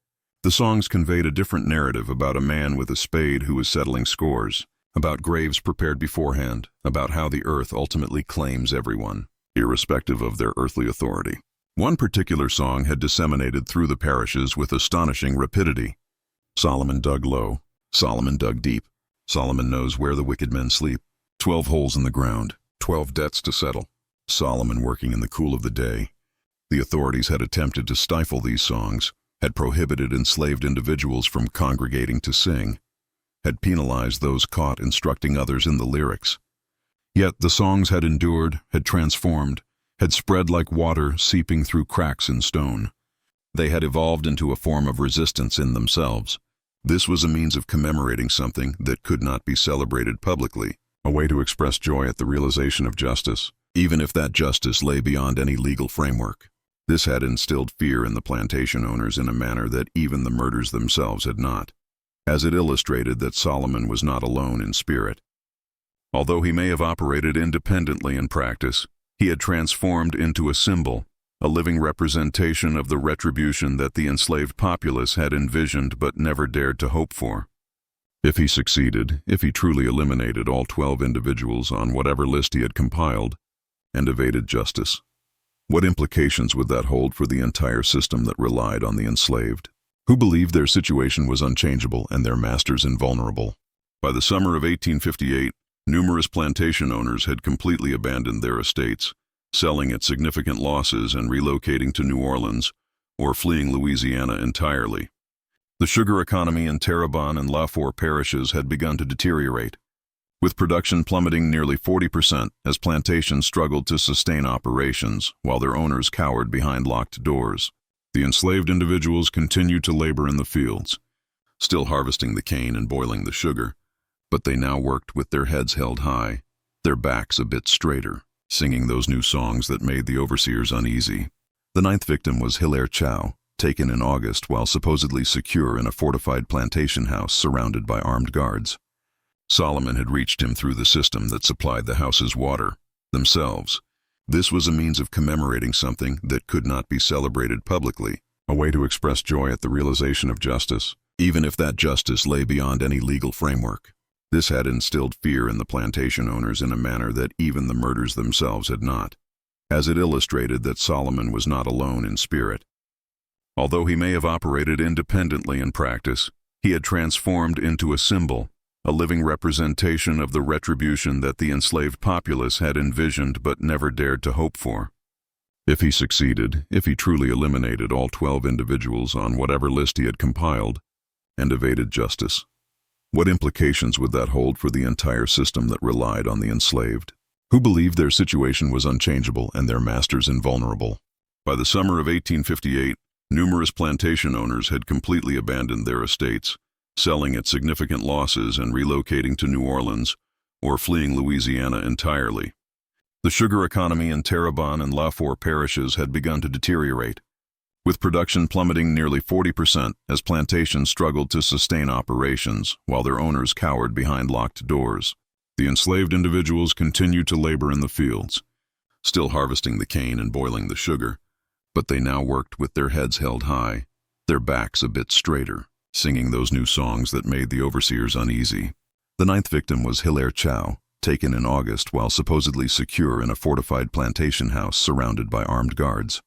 the songs conveyed a different narrative about a man with a spade who was settling scores, about graves prepared beforehand, about how the earth ultimately claims everyone, irrespective of their earthly authority. One particular song had disseminated through the parishes with astonishing rapidity. Solomon dug low, Solomon dug deep, Solomon knows where the wicked men sleep. 12 holes in the ground, 12 debts to settle. Solomon working in the cool of the day. The authorities had attempted to stifle these songs, had prohibited enslaved individuals from congregating to sing, had penalized those caught instructing others in the lyrics. Yet the songs had endured, had transformed, had spread like water seeping through cracks in stone. They had evolved into a form of resistance in themselves. This was a means of commemorating something that could not be celebrated publicly, a way to express joy at the realization of justice, even if that justice lay beyond any legal framework. This had instilled fear in the plantation owners in a manner that even the murders themselves had not, as it illustrated that Solomon was not alone in spirit. Although he may have operated independently in practice, he had transformed into a symbol, a living representation of the retribution that the enslaved populace had envisioned but never dared to hope for. If he succeeded, if he truly eliminated all 12 individuals on whatever list he had compiled, and evaded justice, what implications would that hold for the entire system that relied on the enslaved, who believed their situation was unchangeable and their masters invulnerable? By the summer of 1858, numerous plantation owners had completely abandoned their estates, selling at significant losses and relocating to New Orleans or fleeing Louisiana entirely. The sugar economy in Terrebonne and Lafour parishes had begun to deteriorate, with production plummeting nearly 40% as plantations struggled to sustain operations while their owners cowered behind locked doors. The enslaved individuals continued to labor in the fields, still harvesting the cane and boiling the sugar, but they now worked with their heads held high, their backs a bit straighter, singing those new songs that made the overseers uneasy. The 9th victim was Hilaire Chow, taken in August while supposedly secure in a fortified plantation house surrounded by armed guards. Solomon had reached him through the system that supplied the house's water, themselves. This was a means of commemorating something that could not be celebrated publicly, a way to express joy at the realization of justice, even if that justice lay beyond any legal framework. This had instilled fear in the plantation owners in a manner that even the murders themselves had not, as it illustrated that Solomon was not alone in spirit. Although he may have operated independently in practice, he had transformed into a symbol, a living representation of the retribution that the enslaved populace had envisioned but never dared to hope for. If he succeeded, if he truly eliminated all 12 individuals on whatever list he had compiled, and evaded justice, what implications would that hold for the entire system that relied on the enslaved, who believed their situation was unchangeable and their masters invulnerable? By the summer of 1858, numerous plantation owners had completely abandoned their estates, selling at significant losses and relocating to New Orleans or fleeing Louisiana entirely. The sugar economy in Terrebonne and Lafour parishes had begun to deteriorate, with production plummeting nearly 40% as plantations struggled to sustain operations while their owners cowered behind locked doors. The enslaved individuals continued to labor in the fields, still harvesting the cane and boiling the sugar, but they now worked with their heads held high, their backs a bit straighter, singing those new songs that made the overseers uneasy. The 9th victim was Hilaire Chow, taken in August while supposedly secure in a fortified plantation house surrounded by armed guards.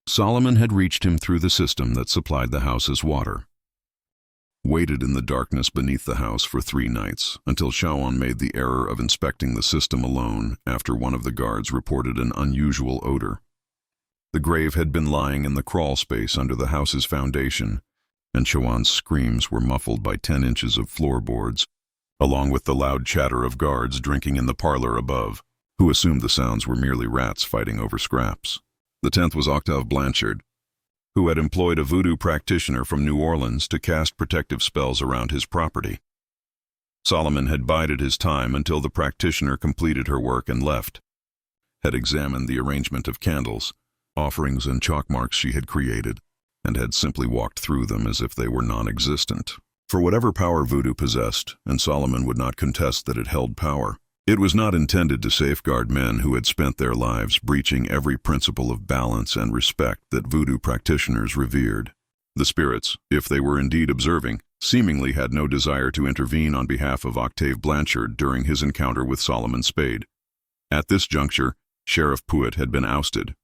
Solomon had reached him through the system that supplied the house's water. Waited in the darkness beneath the house for 3 nights until Chauhan made the error of inspecting the system alone after one of the guards reported an unusual odor. The grave had been lying in the crawl space under the house's foundation, and Chauhan's screams were muffled by 10 inches of floorboards, along with the loud chatter of guards drinking in the parlor above, who assumed the sounds were merely rats fighting over scraps. The 10th was Octave Blanchard, who had employed a voodoo practitioner from New Orleans to cast protective spells around his property. Solomon had bided his time until the practitioner completed her work and left, had examined the arrangement of candles, offerings and chalk marks she had created, and had simply walked through them as if they were non-existent. For whatever power voodoo possessed, and Solomon would not contest that it held power, it was not intended to safeguard men who had spent their lives breaching every principle of balance and respect that voodoo practitioners revered. The spirits, if they were indeed observing, seemingly had no desire to intervene on behalf of Octave Blanchard during his encounter with Solomon Spade. At this juncture, Sheriff Puett had been ousted.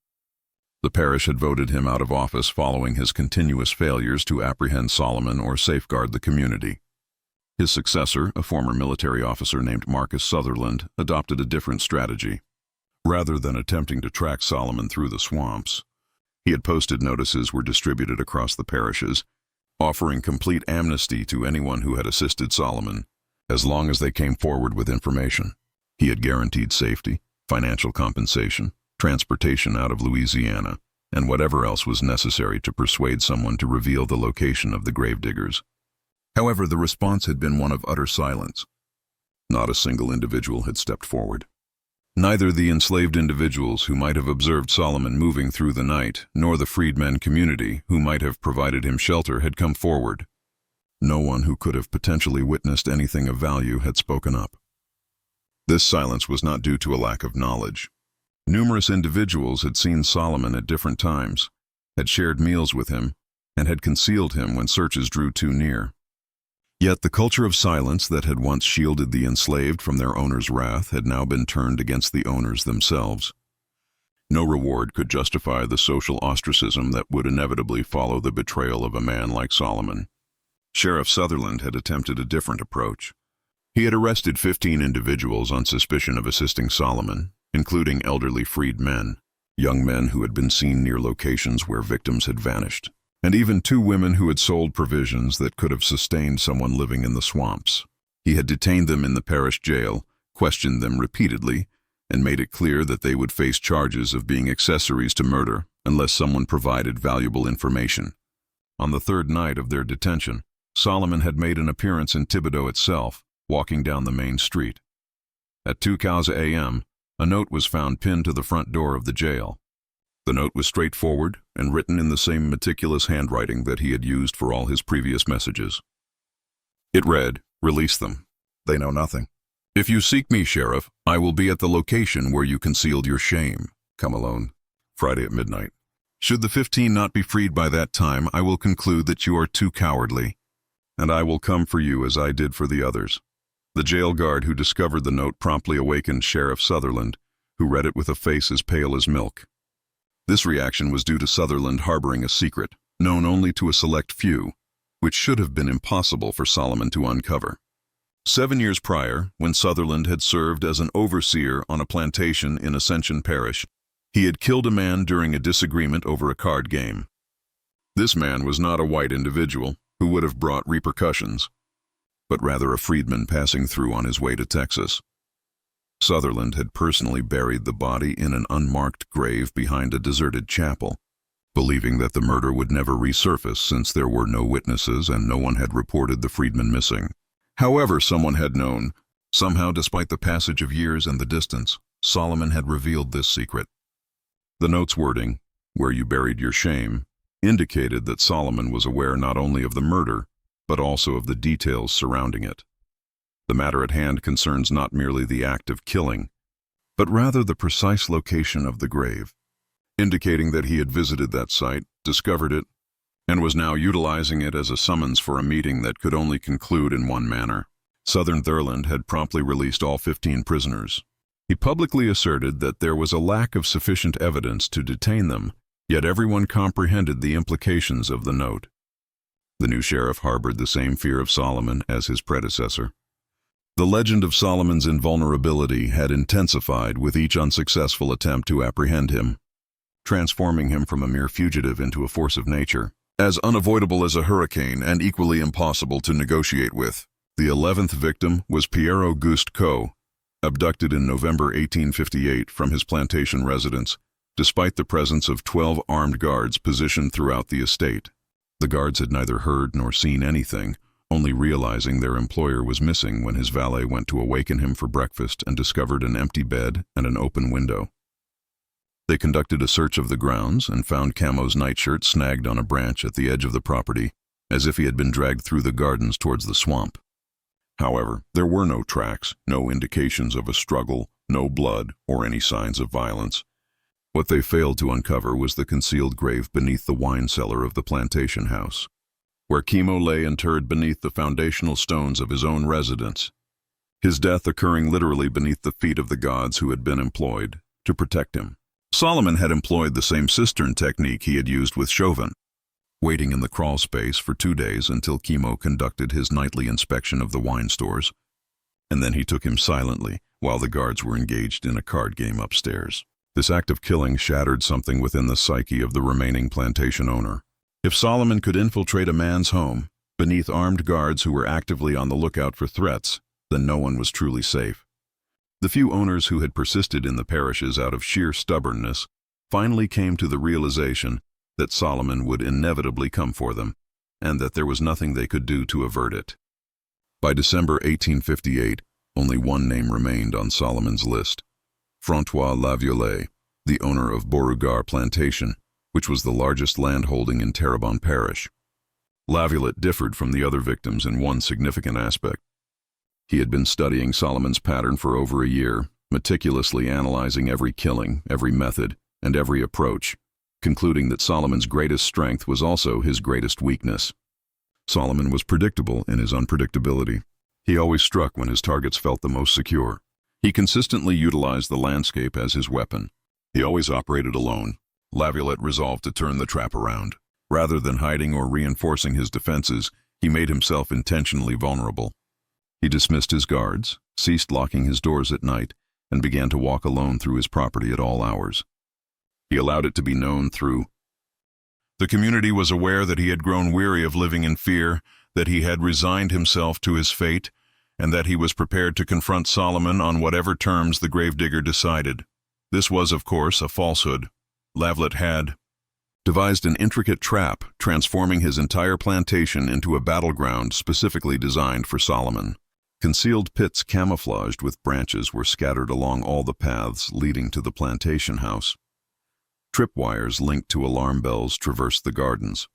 The parish had voted him out of office following his continuous failures to apprehend Solomon or safeguard the community. His successor, a former military officer named Marcus Sutherland, adopted a different strategy. Rather than attempting to track Solomon through the swamps, he had posted notices were distributed across the parishes, offering complete amnesty to anyone who had assisted Solomon, as long as they came forward with information. He had guaranteed safety, financial compensation, transportation out of Louisiana, and whatever else was necessary to persuade someone to reveal the location of the gravediggers. However, the response had been one of utter silence. Not a single individual had stepped forward. Neither the enslaved individuals who might have observed Solomon moving through the night, nor the freedmen community who might have provided him shelter had come forward. No one who could have potentially witnessed anything of value had spoken up. This silence was not due to a lack of knowledge. Numerous individuals had seen Solomon at different times, had shared meals with him, and had concealed him when searches drew too near. Yet the culture of silence that had once shielded the enslaved from their owner's wrath had now been turned against the owners themselves. No reward could justify the social ostracism that would inevitably follow the betrayal of a man like Solomon. Sheriff Sutherland had attempted a different approach. He had arrested 15 individuals on suspicion of assisting Solomon, including elderly freed men, young men who had been seen near locations where victims had vanished, and even 2 women who had sold provisions that could have sustained someone living in the swamps. He had detained them in the parish jail, questioned them repeatedly, and made it clear that they would face charges of being accessories to murder unless someone provided valuable information. On the 3rd night of their detention, Solomon had made an appearance in Thibodaux itself, walking down the main street. At 2:00 a.m., a note was found pinned to the front door of the jail. The note was straightforward and written in the same meticulous handwriting that he had used for all his previous messages. It read, "Release them. They know nothing. If you seek me, Sheriff, I will be at the location where you concealed your shame. Come alone. Friday at midnight. Should the 15 not be freed by that time, I will conclude that you are too cowardly, and I will come for you as I did for the others." The jail guard who discovered the note promptly awakened Sheriff Sutherland, who read it with a face as pale as milk. This reaction was due to Sutherland harboring a secret, known only to a select few, which should have been impossible for Solomon to uncover. 7 years prior, when Sutherland had served as an overseer on a plantation in Ascension Parish, he had killed a man during a disagreement over a card game. This man was not a white individual who would have brought repercussions, but rather a freedman passing through on his way to Texas. Sutherland had personally buried the body in an unmarked grave behind a deserted chapel, believing that the murder would never resurface since there were no witnesses and no one had reported the freedman missing. However, someone had known. Somehow, despite the passage of years and the distance, Solomon had revealed this secret. The note's wording, "Where you buried your shame," indicated that Solomon was aware not only of the murder, but also of the details surrounding it. The matter at hand concerns not merely the act of killing, but rather the precise location of the grave, indicating that he had visited that site, discovered it, and was now utilizing it as a summons for a meeting that could only conclude in one manner. Sutherland had promptly released all 15 prisoners. He publicly asserted that there was a lack of sufficient evidence to detain them, yet everyone comprehended the implications of the note. The new sheriff harbored the same fear of Solomon as his predecessor. The legend of Solomon's invulnerability had intensified with each unsuccessful attempt to apprehend him, transforming him from a mere fugitive into a force of nature, as unavoidable as a hurricane and equally impossible to negotiate with. The 11th victim was Pierre Auguste Coe, abducted in November 1858 from his plantation residence, despite the presence of 12 armed guards positioned throughout the estate. The guards had neither heard nor seen anything, only realizing their employer was missing when his valet went to awaken him for breakfast and discovered an empty bed and an open window. They conducted a search of the grounds and found Camo's nightshirt snagged on a branch at the edge of the property, as if he had been dragged through the gardens towards the swamp. However, there were no tracks, no indications of a struggle, no blood, or any signs of violence. What they failed to uncover was the concealed grave beneath the wine cellar of the plantation house, where Camo lay interred beneath the foundational stones of his own residence, his death occurring literally beneath the feet of the gods who had been employed to protect him. Solomon had employed the same cistern technique he had used with Chauvin, waiting in the crawl space for 2 days until Camo conducted his nightly inspection of the wine stores, and then he took him silently, while the guards were engaged in a card game upstairs. This act of killing shattered something within the psyche of the remaining plantation owner. If Solomon could infiltrate a man's home, beneath armed guards who were actively on the lookout for threats, then no one was truly safe. The few owners who had persisted in the parishes out of sheer stubbornness finally came to the realization that Solomon would inevitably come for them, and that there was nothing they could do to avert it. By December 1858, only one name remained on Solomon's list: Francois Laviolette, the owner of Beauregard Plantation, which was the largest landholding in Terrebonne Parish. Laviolette differed from the other victims in one significant aspect. He had been studying Solomon's pattern for over a year, meticulously analyzing every killing, every method, and every approach, concluding that Solomon's greatest strength was also his greatest weakness. Solomon was predictable in his unpredictability. He always struck when his targets felt the most secure. He consistently utilized the landscape as his weapon. He always operated alone. Laviolette resolved to turn the trap around. Rather than hiding or reinforcing his defenses, he made himself intentionally vulnerable. He dismissed his guards, ceased locking his doors at night, and began to walk alone through his property at all hours. He allowed it to be known through. The community was aware that he had grown weary of living in fear, that he had resigned himself to his fate, and that he was prepared to confront Solomon on whatever terms the gravedigger decided. This was, of course, a falsehood. Laviolette had devised an intricate trap, transforming his entire plantation into a battleground specifically designed for Solomon. Concealed pits camouflaged with branches were scattered along all the paths leading to the plantation house. Tripwires linked to alarm bells traversed the gardens.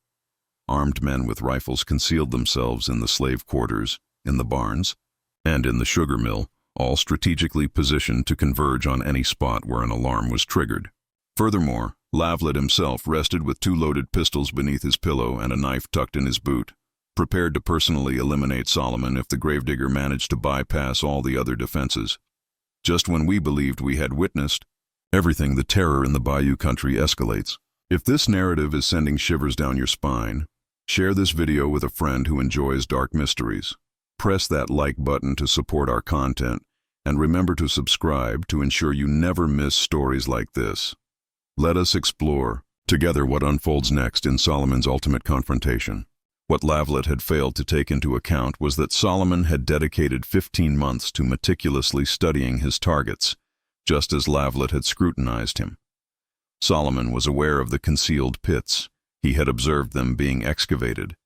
Armed men with rifles concealed themselves in the slave quarters, in the barns, and in the sugar mill, all strategically positioned to converge on any spot where an alarm was triggered. Furthermore, Laviolette himself rested with 2 loaded pistols beneath his pillow and a knife tucked in his boot, prepared to personally eliminate Solomon if the gravedigger managed to bypass all the other defenses. Just when we believed we had witnessed everything, the terror in the Bayou country escalates. If this narrative is sending shivers down your spine, share this video with a friend who enjoys dark mysteries. Press that like button to support our content, and remember to subscribe to ensure you never miss stories like this. Let us explore together what unfolds next in Solomon's ultimate confrontation. What Laviolette had failed to take into account was that Solomon had dedicated 15 months to meticulously studying his targets, just as Laviolette had scrutinized him. Solomon was aware of the concealed pits. He had observed them being excavated.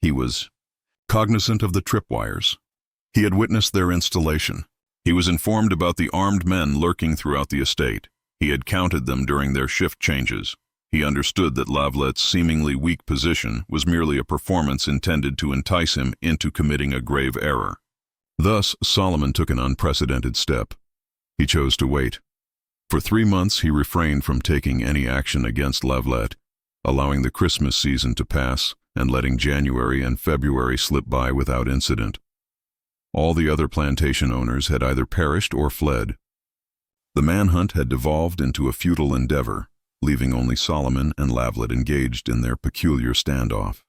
He was cognizant of the tripwires. He had witnessed their installation. He was informed about the armed men lurking throughout the estate. He had counted them during their shift changes. He understood that Laviolette's seemingly weak position was merely a performance intended to entice him into committing a grave error. Thus, Solomon took an unprecedented step. He chose to wait. For 3 months, he refrained from taking any action against Laviolette, allowing the Christmas season to pass and letting January and February slip by without incident. All the other plantation owners had either perished or fled. The manhunt had devolved into a futile endeavor, leaving only Solomon and Laviolette engaged in their peculiar standoff.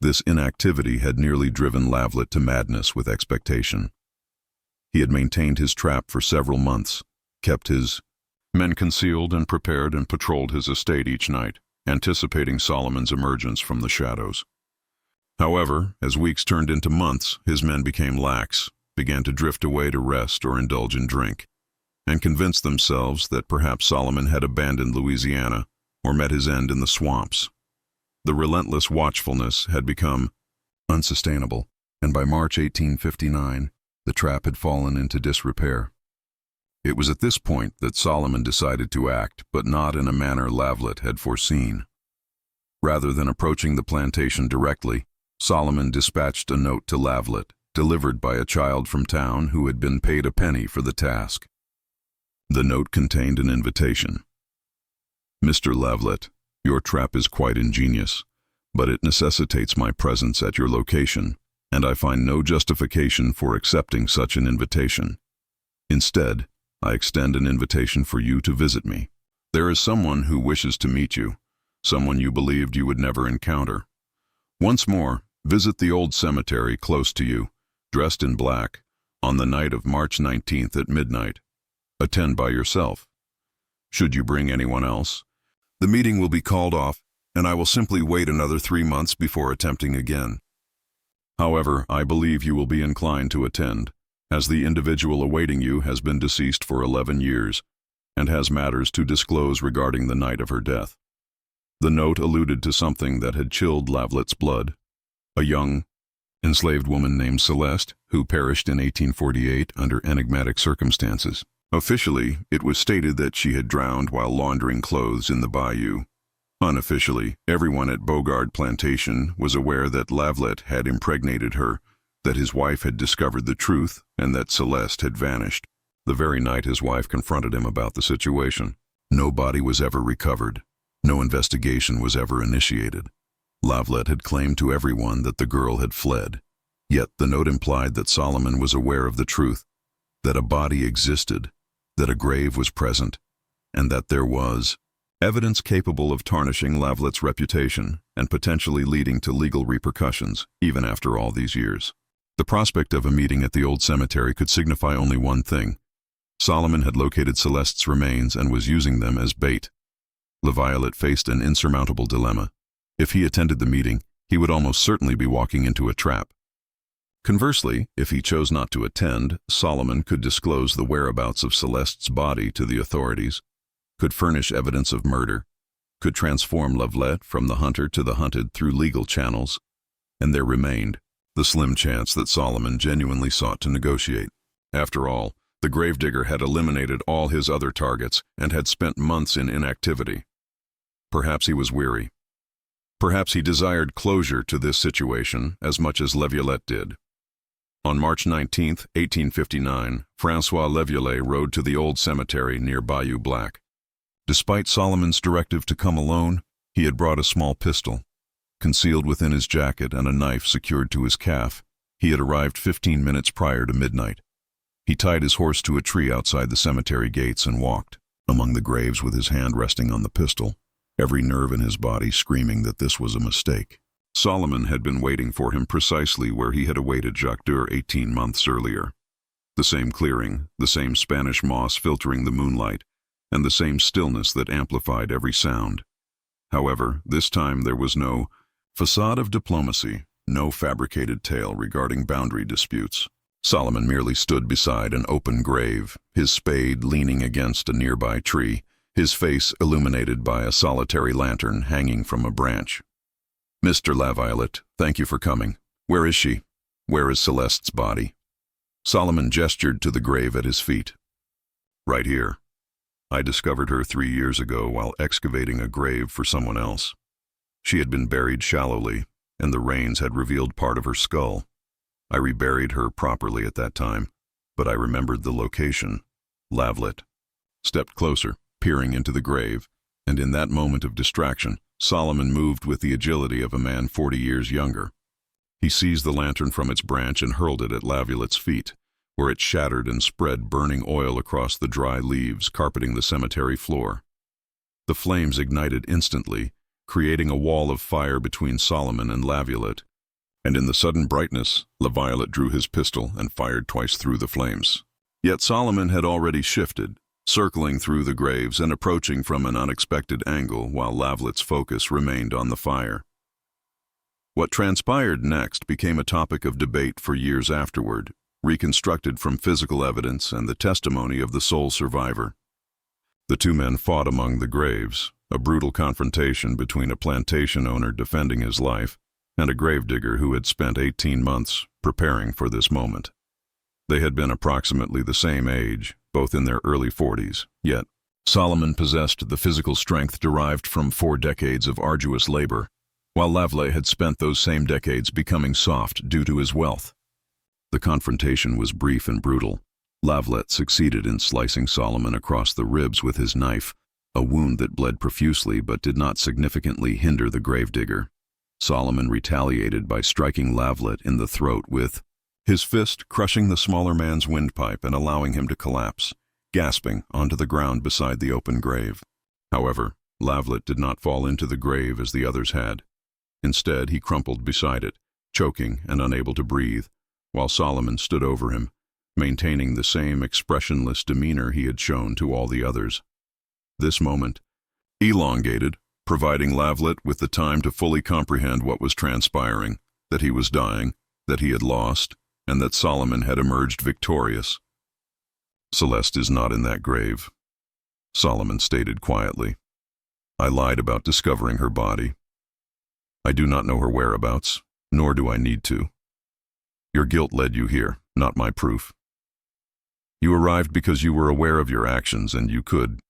This inactivity had nearly driven Laviolette to madness with expectation. He had maintained his trap for several months, kept his men concealed and prepared, and patrolled his estate each night, anticipating Solomon's emergence from the shadows. However, as weeks turned into months, his men became lax, began to drift away to rest or indulge in drink, and convinced themselves that perhaps Solomon had abandoned Louisiana or met his end in the swamps. The relentless watchfulness had become unsustainable, and by March 1859, the trap had fallen into disrepair. It was at this point that Solomon decided to act, but not in a manner Laviolette had foreseen. Rather than approaching the plantation directly, Solomon dispatched a note to Laviolette, delivered by a child from town who had been paid a penny for the task. The note contained an invitation. "Mr. Laviolette, your trap is quite ingenious, but it necessitates my presence at your location, and I find no justification for accepting such an invitation. Instead, I extend an invitation for you to visit me. There is someone who wishes to meet you, someone you believed you would never encounter. Once more, visit the old cemetery close to you, dressed in black, on the night of March 19th at midnight. Attend by yourself. Should you bring anyone else, the meeting will be called off, and I will simply wait another 3 months before attempting again. However, I believe you will be inclined to attend, as the individual awaiting you has been deceased for 11 years, and has matters to disclose regarding the night of her death. The note alluded to something that had chilled Lavlet's blood. A young, enslaved woman named Celeste, who perished in 1848 under enigmatic circumstances. Officially, it was stated that she had drowned while laundering clothes in the bayou. Unofficially, everyone at Bogard Plantation was aware that Lavlet had impregnated her, that his wife had discovered the truth, and that Celeste had vanished. The very night his wife confronted him about the situation. No body was ever recovered. No investigation was ever initiated. Lavlet had claimed to everyone that the girl had fled. Yet the note implied that Solomon was aware of the truth, that a body existed, that a grave was present, and that there was evidence capable of tarnishing Lavlet's reputation and potentially leading to legal repercussions, even after all these years. The prospect of a meeting at the old cemetery could signify only one thing. Solomon had located Celeste's remains and was using them as bait. LaViolette faced an insurmountable dilemma. If he attended the meeting, he would almost certainly be walking into a trap. Conversely, if he chose not to attend, Solomon could disclose the whereabouts of Celeste's body to the authorities, could furnish evidence of murder, could transform Lavlet from the hunter to the hunted through legal channels, and there remained the slim chance that Solomon genuinely sought to negotiate. After all, the gravedigger had eliminated all his other targets and had spent months in inactivity. Perhaps he was weary. Perhaps he desired closure to this situation as much as Laviolette did. On March 19, 1859, François Laviolette rode to the old cemetery near Bayou Black. Despite Solomon's directive to come alone, he had brought a small pistol. Concealed within his jacket and a knife secured to his calf, he had arrived 15 minutes prior to midnight. He tied his horse to a tree outside the cemetery gates and walked among the graves with his hand resting on the pistol, every nerve in his body screaming that this was a mistake. Solomon had been waiting for him precisely where he had awaited Jacques Dur 18 months earlier. The same clearing, the same Spanish moss filtering the moonlight, and the same stillness that amplified every sound. However, this time there was no facade of diplomacy, no fabricated tale regarding boundary disputes. Solomon merely stood beside an open grave, his spade leaning against a nearby tree, his face illuminated by a solitary lantern hanging from a branch. "Mr. LaViolette, thank you for coming. Where is she? Where is Celeste's body?" Solomon gestured to the grave at his feet. "Right here. I discovered her 3 years ago while excavating a grave for someone else. She had been buried shallowly, and the rains had revealed part of her skull. I reburied her properly at that time, but I remembered the location." Lavlet stepped closer, peering into the grave, and in that moment of distraction, Solomon moved with the agility of a man 40 years younger. He seized the lantern from its branch and hurled it at Laviolette's feet, where it shattered and spread burning oil across the dry leaves carpeting the cemetery floor. The flames ignited instantly, creating a wall of fire between Solomon and Laviolette, and in the sudden brightness, LaViolette drew his pistol and fired twice through the flames. Yet Solomon had already shifted, circling through the graves and approaching from an unexpected angle while Lavlette's focus remained on the fire. What transpired next became a topic of debate for years afterward, reconstructed from physical evidence and the testimony of the sole survivor. The two men fought among the graves, a brutal confrontation between a plantation owner defending his life and a gravedigger who had spent 18 months preparing for this moment. They had been approximately the same age, both in their early 40s, yet Solomon possessed the physical strength derived from 4 decades of arduous labor, while Lavlet had spent those same decades becoming soft due to his wealth. The confrontation was brief and brutal. Lavlet succeeded in slicing Solomon across the ribs with his knife, a wound that bled profusely but did not significantly hinder the gravedigger. Solomon retaliated by striking Lavlet in the throat with his fist, crushing the smaller man's windpipe and allowing him to collapse, gasping onto the ground beside the open grave. However, Lavlet did not fall into the grave as the others had. Instead, he crumpled beside it, choking and unable to breathe, while Solomon stood over him, maintaining the same expressionless demeanor he had shown to all the others. This moment, elongated, providing Lavlet with the time to fully comprehend what was transpiring, that he was dying, that he had lost, and that Solomon had emerged victorious. "Celeste is not in that grave," Solomon stated quietly. "I lied about discovering her body. I do not know her whereabouts, nor do I need to. Your guilt led you here, not my proof. You arrived because you were aware of your actions and you could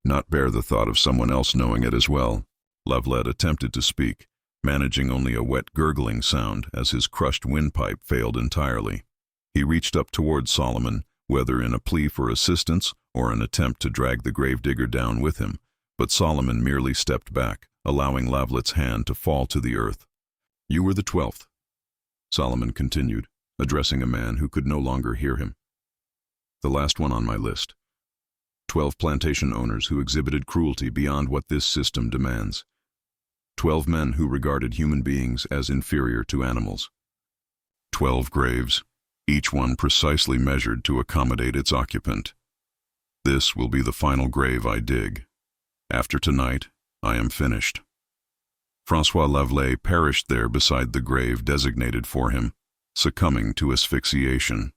not bear the thought of someone else knowing it as well." Lavlet attempted to speak, managing only a wet gurgling sound as his crushed windpipe failed entirely. He reached up towards Solomon, whether in a plea for assistance or an attempt to drag the gravedigger down with him, but Solomon merely stepped back, allowing Lavlet's hand to fall to the earth. "You were the 12th, Solomon continued, addressing a man who could no longer hear him. "The last one on my list. 12 plantation owners who exhibited cruelty beyond what this system demands. 12 men who regarded human beings as inferior to animals. 12 graves, each one precisely measured to accommodate its occupant. This will be the final grave I dig. After tonight, I am finished." Francois Lavlet perished there beside the grave designated for him, succumbing to asphyxiation,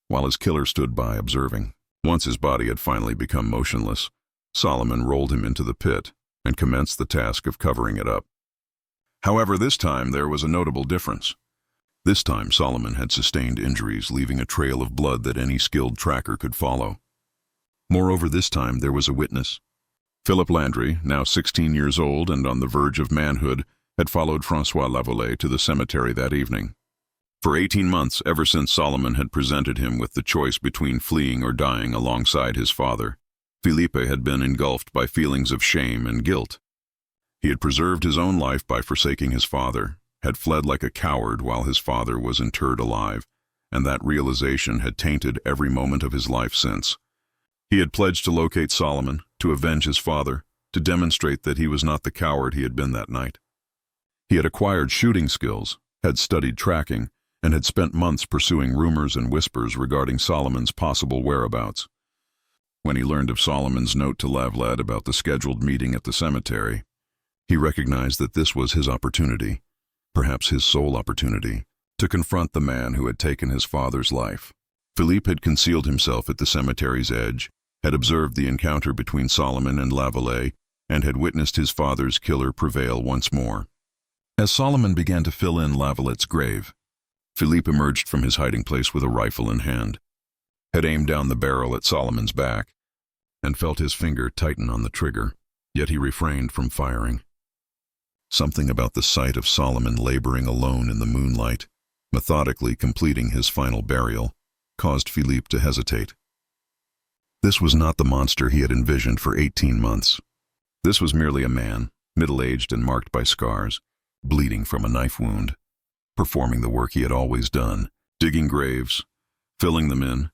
while his killer stood by observing. Once his body had finally become motionless, Solomon rolled him into the pit and commenced the task of covering it up. However, this time there was a notable difference. This time Solomon had sustained injuries, leaving a trail of blood that any skilled tracker could follow. Moreover, this time there was a witness. Philip Landry, now 16 years old and on the verge of manhood, had followed Francois Lavlet to the cemetery that evening. For 18 months, ever since Solomon had presented him with the choice between fleeing or dying alongside his father, Philippe had been engulfed by feelings of shame and guilt. He had preserved his own life by forsaking his father, had fled like a coward while his father was interred alive, and that realization had tainted every moment of his life since. He had pledged to locate Solomon, to avenge his father, to demonstrate that he was not the coward he had been that night. He had acquired shooting skills, had studied tracking, and had spent months pursuing rumors and whispers regarding Solomon's possible whereabouts. When he learned of Solomon's note to Lavlet about the scheduled meeting at the cemetery, he recognized that this was his opportunity, perhaps his sole opportunity, to confront the man who had taken his father's life. Philippe had concealed himself at the cemetery's edge, had observed the encounter between Solomon and Lavlet, and had witnessed his father's killer prevail once more. As Solomon began to fill in Lavlet's grave, Philippe emerged from his hiding place with a rifle in hand, had aimed down the barrel at Solomon's back, and felt his finger tighten on the trigger, yet he refrained from firing. Something about the sight of Solomon laboring alone in the moonlight, methodically completing his final burial, caused Philippe to hesitate. This was not the monster he had envisioned for 18 months. This was merely a man, middle-aged and marked by scars, bleeding from a knife wound, performing the work he had always done, digging graves, filling them in,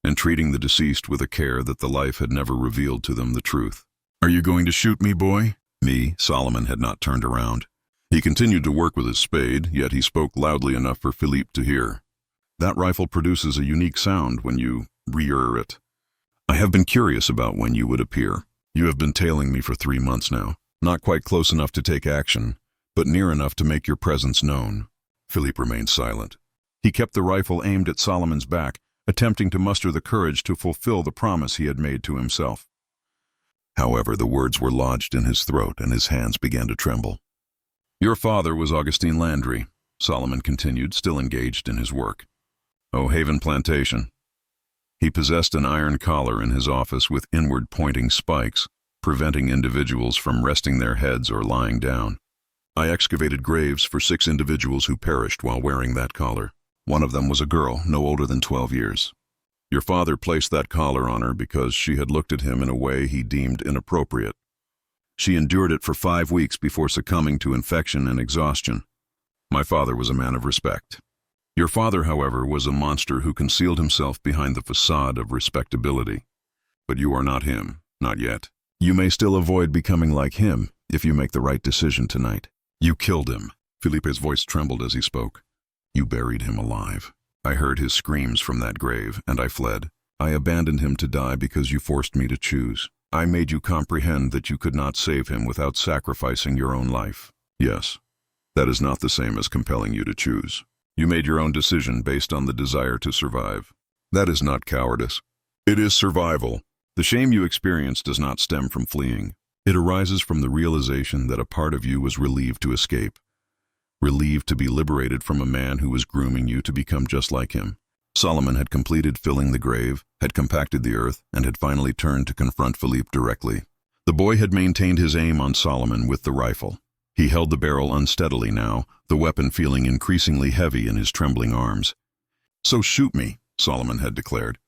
and treating the deceased with a care that the life had never revealed to them the truth. "Are you going to shoot me, boy?" Solomon had not turned around. He continued to work with his spade, yet he spoke loudly enough for Philippe to hear. "That rifle produces a unique sound when you rear it. I have been curious about when you would appear. You have been tailing me for 3 months now, not quite close enough to take action, but near enough to make your presence known." Philippe remained silent. He kept the rifle aimed at Solomon's back, attempting to muster the courage to fulfill the promise he had made to himself. However, the words were lodged in his throat and his hands began to tremble. "Your father was Augustin Landry," Solomon continued, still engaged in his work. "O'Haven Plantation. He possessed an iron collar in his office with inward-pointing spikes, preventing individuals from resting their heads or lying down. I excavated graves for 6 individuals who perished while wearing that collar. One of them was a girl, no older than 12 years. Your father placed that collar on her because she had looked at him in a way he deemed inappropriate. She endured it for 5 weeks before succumbing to infection and exhaustion. My father was a man of respect. Your father, however, was a monster who concealed himself behind the facade of respectability. But you are not him, not yet. You may still avoid becoming like him if you make the right decision tonight. You killed him." Philippe's voice trembled as he spoke. "You buried him alive. I heard his screams from that grave, and I fled. I abandoned him to die because you forced me to choose. I made you comprehend that you could not save him without sacrificing your own life. Yes, that is not the same as compelling you to choose. You made your own decision based on the desire to survive. That is not cowardice. It is survival. The shame you experience does not stem from fleeing. It arises from the realization that a part of you was relieved to escape, relieved to be liberated from a man who was grooming you to become just like him. Solomon had completed filling the grave, had compacted the earth, and had finally turned to confront Philippe directly. The boy had maintained his aim on Solomon with the rifle. He held the barrel unsteadily now, the weapon feeling increasingly heavy in his trembling arms. "So shoot me," Solomon had declared.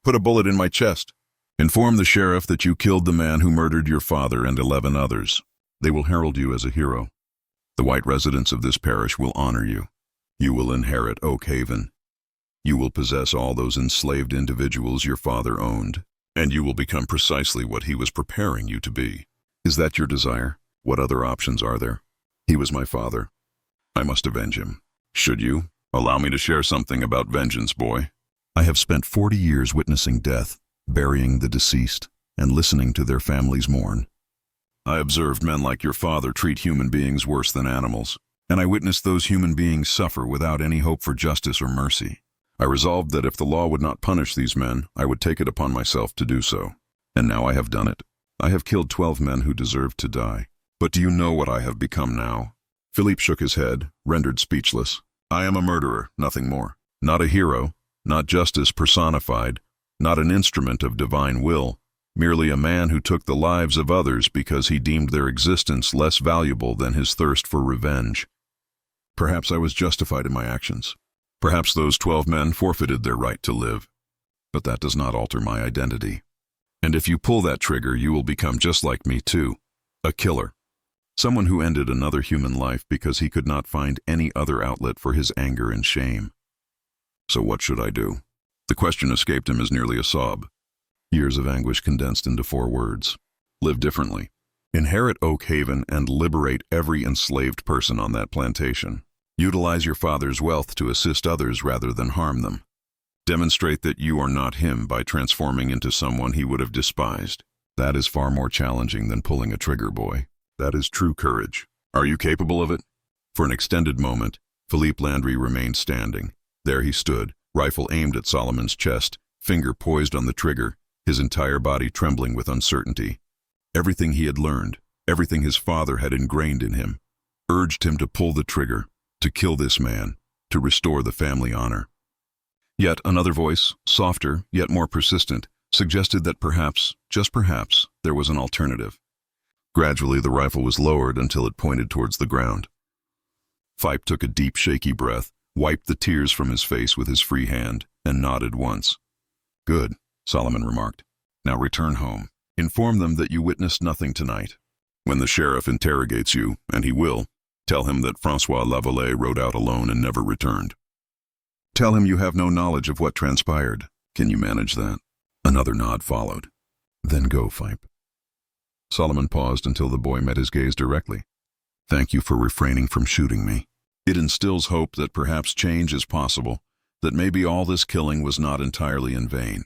"Put a bullet in my chest. Inform the sheriff that you killed the man who murdered your father and 11 others. They will herald you as a hero. The white residents of this parish will honor you. You will inherit Oak Haven. You will possess all those enslaved individuals your father owned, and you will become precisely what he was preparing you to be. Is that your desire? What other options are there? He was my father. I must avenge him. Should you? Allow me to share something about vengeance, boy. I have spent 40 years witnessing death, burying the deceased, and listening to their families mourn. I observed men like your father treat human beings worse than animals, and I witnessed those human beings suffer without any hope for justice or mercy. I resolved that if the law would not punish these men, I would take it upon myself to do so. And now I have done it. I have killed 12 men who deserved to die. But do you know what I have become now?" Philippe shook his head, rendered speechless. "I am a murderer, nothing more. Not a hero, not justice personified, not an instrument of divine will, merely a man who took the lives of others because he deemed their existence less valuable than his thirst for revenge. Perhaps I was justified in my actions. Perhaps those 12 men forfeited their right to live. But that does not alter my identity. And if you pull that trigger, you will become just like me too, a killer. Someone who ended another human life because he could not find any other outlet for his anger and shame. So what should I do?" The question escaped him as nearly a sob. Years of anguish condensed into 4 words. Live differently. Inherit Oak Haven and liberate every enslaved person on that plantation. Utilize your father's wealth to assist others rather than harm them. Demonstrate that you are not him by transforming into someone he would have despised. That is far more challenging than pulling a trigger, boy. That is true courage. Are you capable of it? For an extended moment, Philippe Landry remained standing. There he stood, rifle aimed at Solomon's chest, finger poised on the trigger, his entire body trembling with uncertainty. Everything he had learned, everything his father had ingrained in him, urged him to pull the trigger, to kill this man, to restore the family honor. Yet another voice, softer yet more persistent, suggested that perhaps, just perhaps, there was an alternative. Gradually the rifle was lowered until it pointed towards the ground. Phipe took a deep, shaky breath, wiped the tears from his face with his free hand, and nodded once. "Good," Solomon remarked. "Now return home. Inform them that you witnessed nothing tonight. When the sheriff interrogates you, and he will, tell him that Francois Lavallee rode out alone and never returned. Tell him you have no knowledge of what transpired. Can you manage that?" Another nod followed. "Then go, Phipe." Solomon paused until the boy met his gaze directly. "Thank you for refraining from shooting me. It instills hope that perhaps change is possible, that maybe all this killing was not entirely in vain."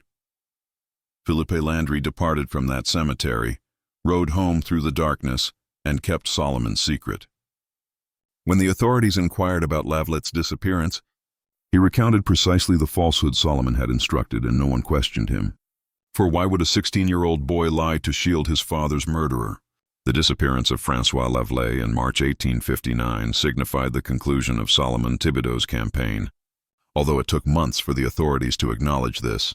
Philippe Landry departed from that cemetery, rode home through the darkness, and kept Solomon's secret. When the authorities inquired about Lavallette's disappearance, he recounted precisely the falsehood Solomon had instructed, and no one questioned him. For why would a 16-year-old boy lie to shield his father's murderer? The disappearance of Francois Lavallee in March 1859 signified the conclusion of Solomon Thibodeau's campaign. Although it took months for the authorities to acknowledge this,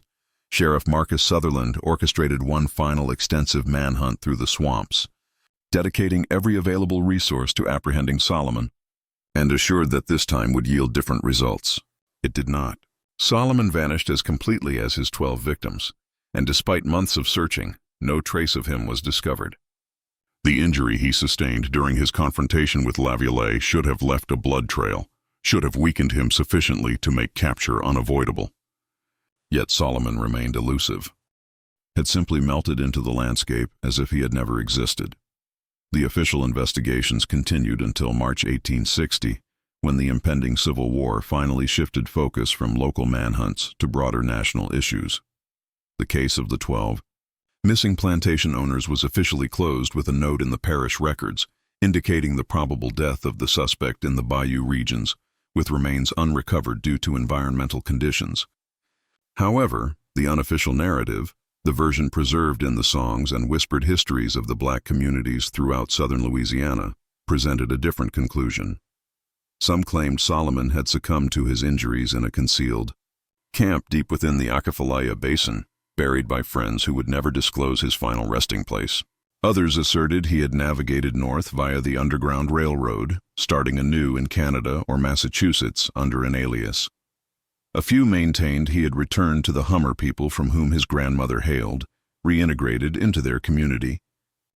Sheriff Marcus Sutherland orchestrated one final extensive manhunt through the swamps, dedicating every available resource to apprehending Solomon, and assured that this time would yield different results. It did not. Solomon vanished as completely as his 12 victims, and despite months of searching, no trace of him was discovered. The injury he sustained during his confrontation with Lavallee should have left a blood trail, should have weakened him sufficiently to make capture unavoidable. Yet Solomon remained elusive, had simply melted into the landscape as if he had never existed. The official investigations continued until March 1860, when the impending Civil War finally shifted focus from local manhunts to broader national issues. The case of the 12 missing plantation owners was officially closed with a note in the parish records indicating the probable death of the suspect in the bayou regions, with remains unrecovered due to environmental conditions. However, the unofficial narrative, the version preserved in the songs and whispered histories of the black communities throughout southern Louisiana, presented a different conclusion. Some claimed Solomon had succumbed to his injuries in a concealed camp deep within the Atchafalaya Basin, buried by friends who would never disclose his final resting place. Others asserted he had navigated north via the Underground Railroad, starting anew in Canada or Massachusetts under an alias. A few maintained he had returned to the Hummer people from whom his grandmother hailed, reintegrated into their community,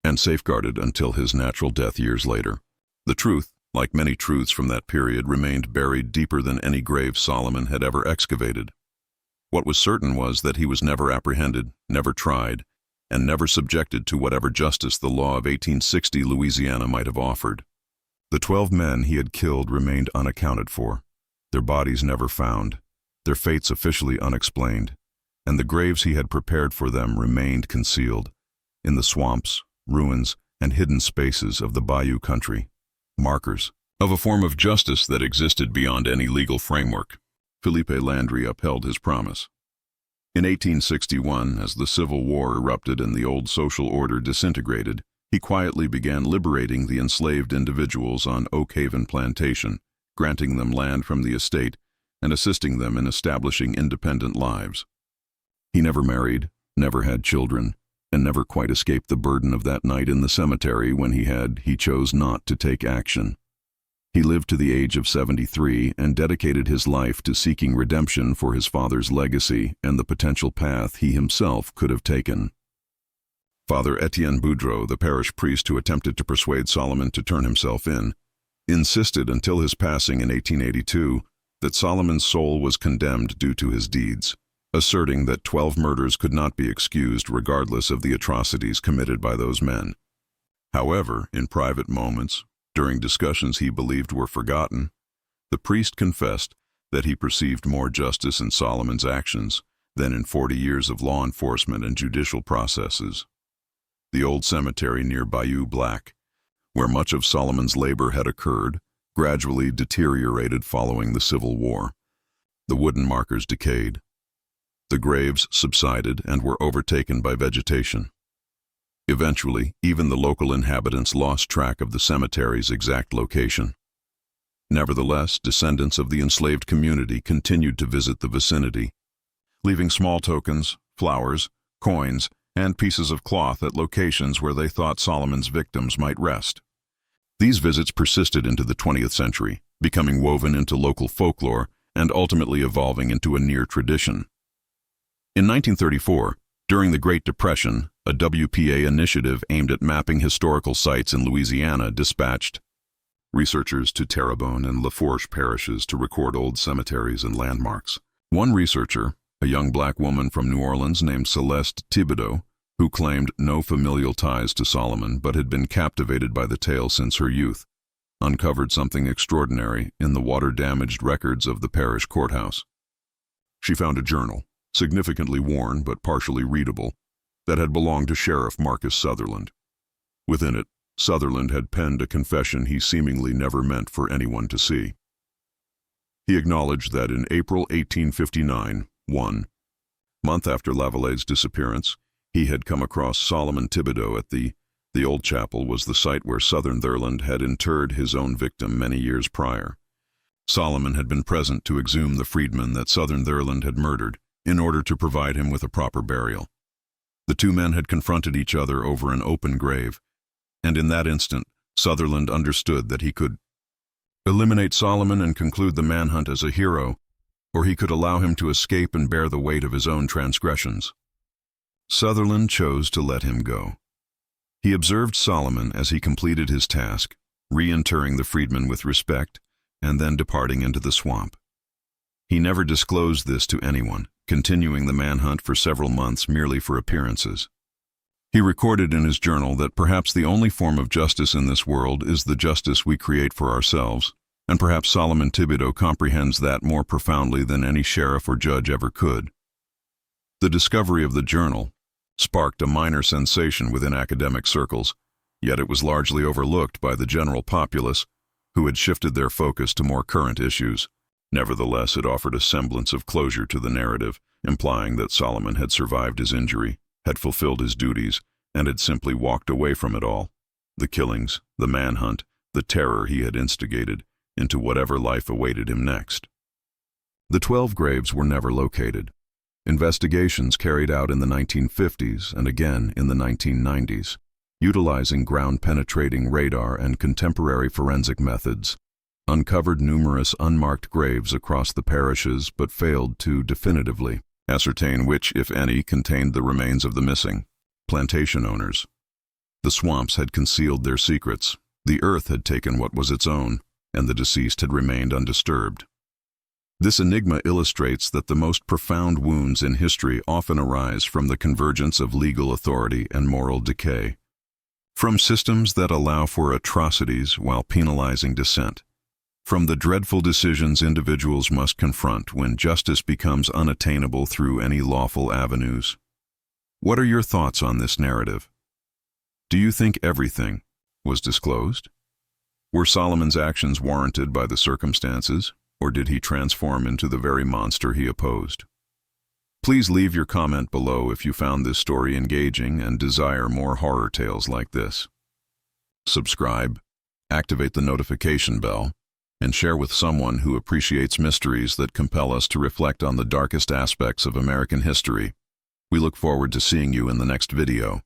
and safeguarded until his natural death years later. The truth, like many truths from that period, remained buried deeper than any grave Solomon had ever excavated. What was certain was that he was never apprehended, never tried, and never subjected to whatever justice the law of 1860 Louisiana might have offered. The 12 men he had killed remained unaccounted for, their bodies never found, their fates officially unexplained, and the graves he had prepared for them remained concealed in the swamps, ruins, and hidden spaces of the bayou country, markers of a form of justice that existed beyond any legal framework. Philippe Landry upheld his promise. In 1861, as the Civil War erupted and the old social order disintegrated, he quietly began liberating the enslaved individuals on Oak Haven Plantation, granting them land from the estate and assisting them in establishing independent lives. He never married, never had children, and never quite escaped the burden of that night in the cemetery when he chose not to take action. He lived to the age of 73 and dedicated his life to seeking redemption for his father's legacy and the potential path he himself could have taken. Father Etienne Boudreau, the parish priest who attempted to persuade Solomon to turn himself in, insisted until his passing in 1882 that Solomon's soul was condemned due to his deeds, asserting that 12 murders could not be excused regardless of the atrocities committed by those men. However, in private moments, during discussions he believed were forgotten, the priest confessed that he perceived more justice in Solomon's actions than in 40 years of law enforcement and judicial processes. The old cemetery near Bayou Black, where much of Solomon's labor had occurred, gradually deteriorated following the Civil War. The wooden markers decayed. The graves subsided and were overtaken by vegetation. Eventually, even the local inhabitants lost track of the cemetery's exact location. Nevertheless, descendants of the enslaved community continued to visit the vicinity, leaving small tokens, flowers, coins, and pieces of cloth at locations where they thought Solomon's victims might rest. These visits persisted into the 20th century, becoming woven into local folklore and ultimately evolving into a near tradition. In 1934, during the Great Depression, a WPA initiative aimed at mapping historical sites in Louisiana dispatched researchers to Terrebonne and Lafourche parishes to record old cemeteries and landmarks. One researcher, a young black woman from New Orleans named Celeste Thibodeau, who claimed no familial ties to Solomon but had been captivated by the tale since her youth, uncovered something extraordinary in the water-damaged records of the parish courthouse. She found a journal, significantly worn but partially readable, that had belonged to Sheriff Marcus Sutherland. Within it, Sutherland had penned a confession he seemingly never meant for anyone to see. He acknowledged that in April 1859, 1 month after Lavallee's disappearance, he had come across Solomon Thibodeau at the old chapel was the site where Sutherland had interred his own victim many years prior. Solomon had been present to exhume the freedman that Sutherland had murdered in order to provide him with a proper burial. The two men had confronted each other over an open grave, and in that instant, Sutherland understood that he could eliminate Solomon and conclude the manhunt as a hero, or he could allow him to escape and bear the weight of his own transgressions. Sutherland chose to let him go. He observed Solomon as he completed his task, reinterring the freedman with respect, and then departing into the swamp. He never disclosed this to anyone, continuing the manhunt for several months merely for appearances. He recorded in his journal that perhaps the only form of justice in this world is the justice we create for ourselves, And perhaps Solomon Thibodeau comprehends that more profoundly than any sheriff or judge ever could. The discovery of the journal sparked a minor sensation within academic circles, yet it was largely overlooked by the general populace, who had shifted their focus to more current issues. Nevertheless, it offered a semblance of closure to the narrative, implying that Solomon had survived his injury, had fulfilled his duties, and had simply walked away from it all. The killings, the manhunt, the terror he had instigated, into whatever life awaited him next. The 12 graves were never located. Investigations carried out in the 1950s and again in the 1990s, utilizing ground-penetrating radar and contemporary forensic methods, uncovered numerous unmarked graves across the parishes but failed to definitively ascertain which, if any, contained the remains of the missing plantation owners. The swamps had concealed their secrets, the earth had taken what was its own, and the deceased had remained undisturbed. This enigma illustrates that the most profound wounds in history often arise from the convergence of legal authority and moral decay, from systems that allow for atrocities while penalizing dissent, from the dreadful decisions individuals must confront when justice becomes unattainable through any lawful avenues. What are your thoughts on this narrative? Do you think everything was disclosed? Were Solomon's actions warranted by the circumstances, or did he transform into the very monster he opposed? Please leave your comment below if you found this story engaging and desire more horror tales like this. Subscribe, activate the notification bell, and share with someone who appreciates mysteries that compel us to reflect on the darkest aspects of American history. We look forward to seeing you in the next video.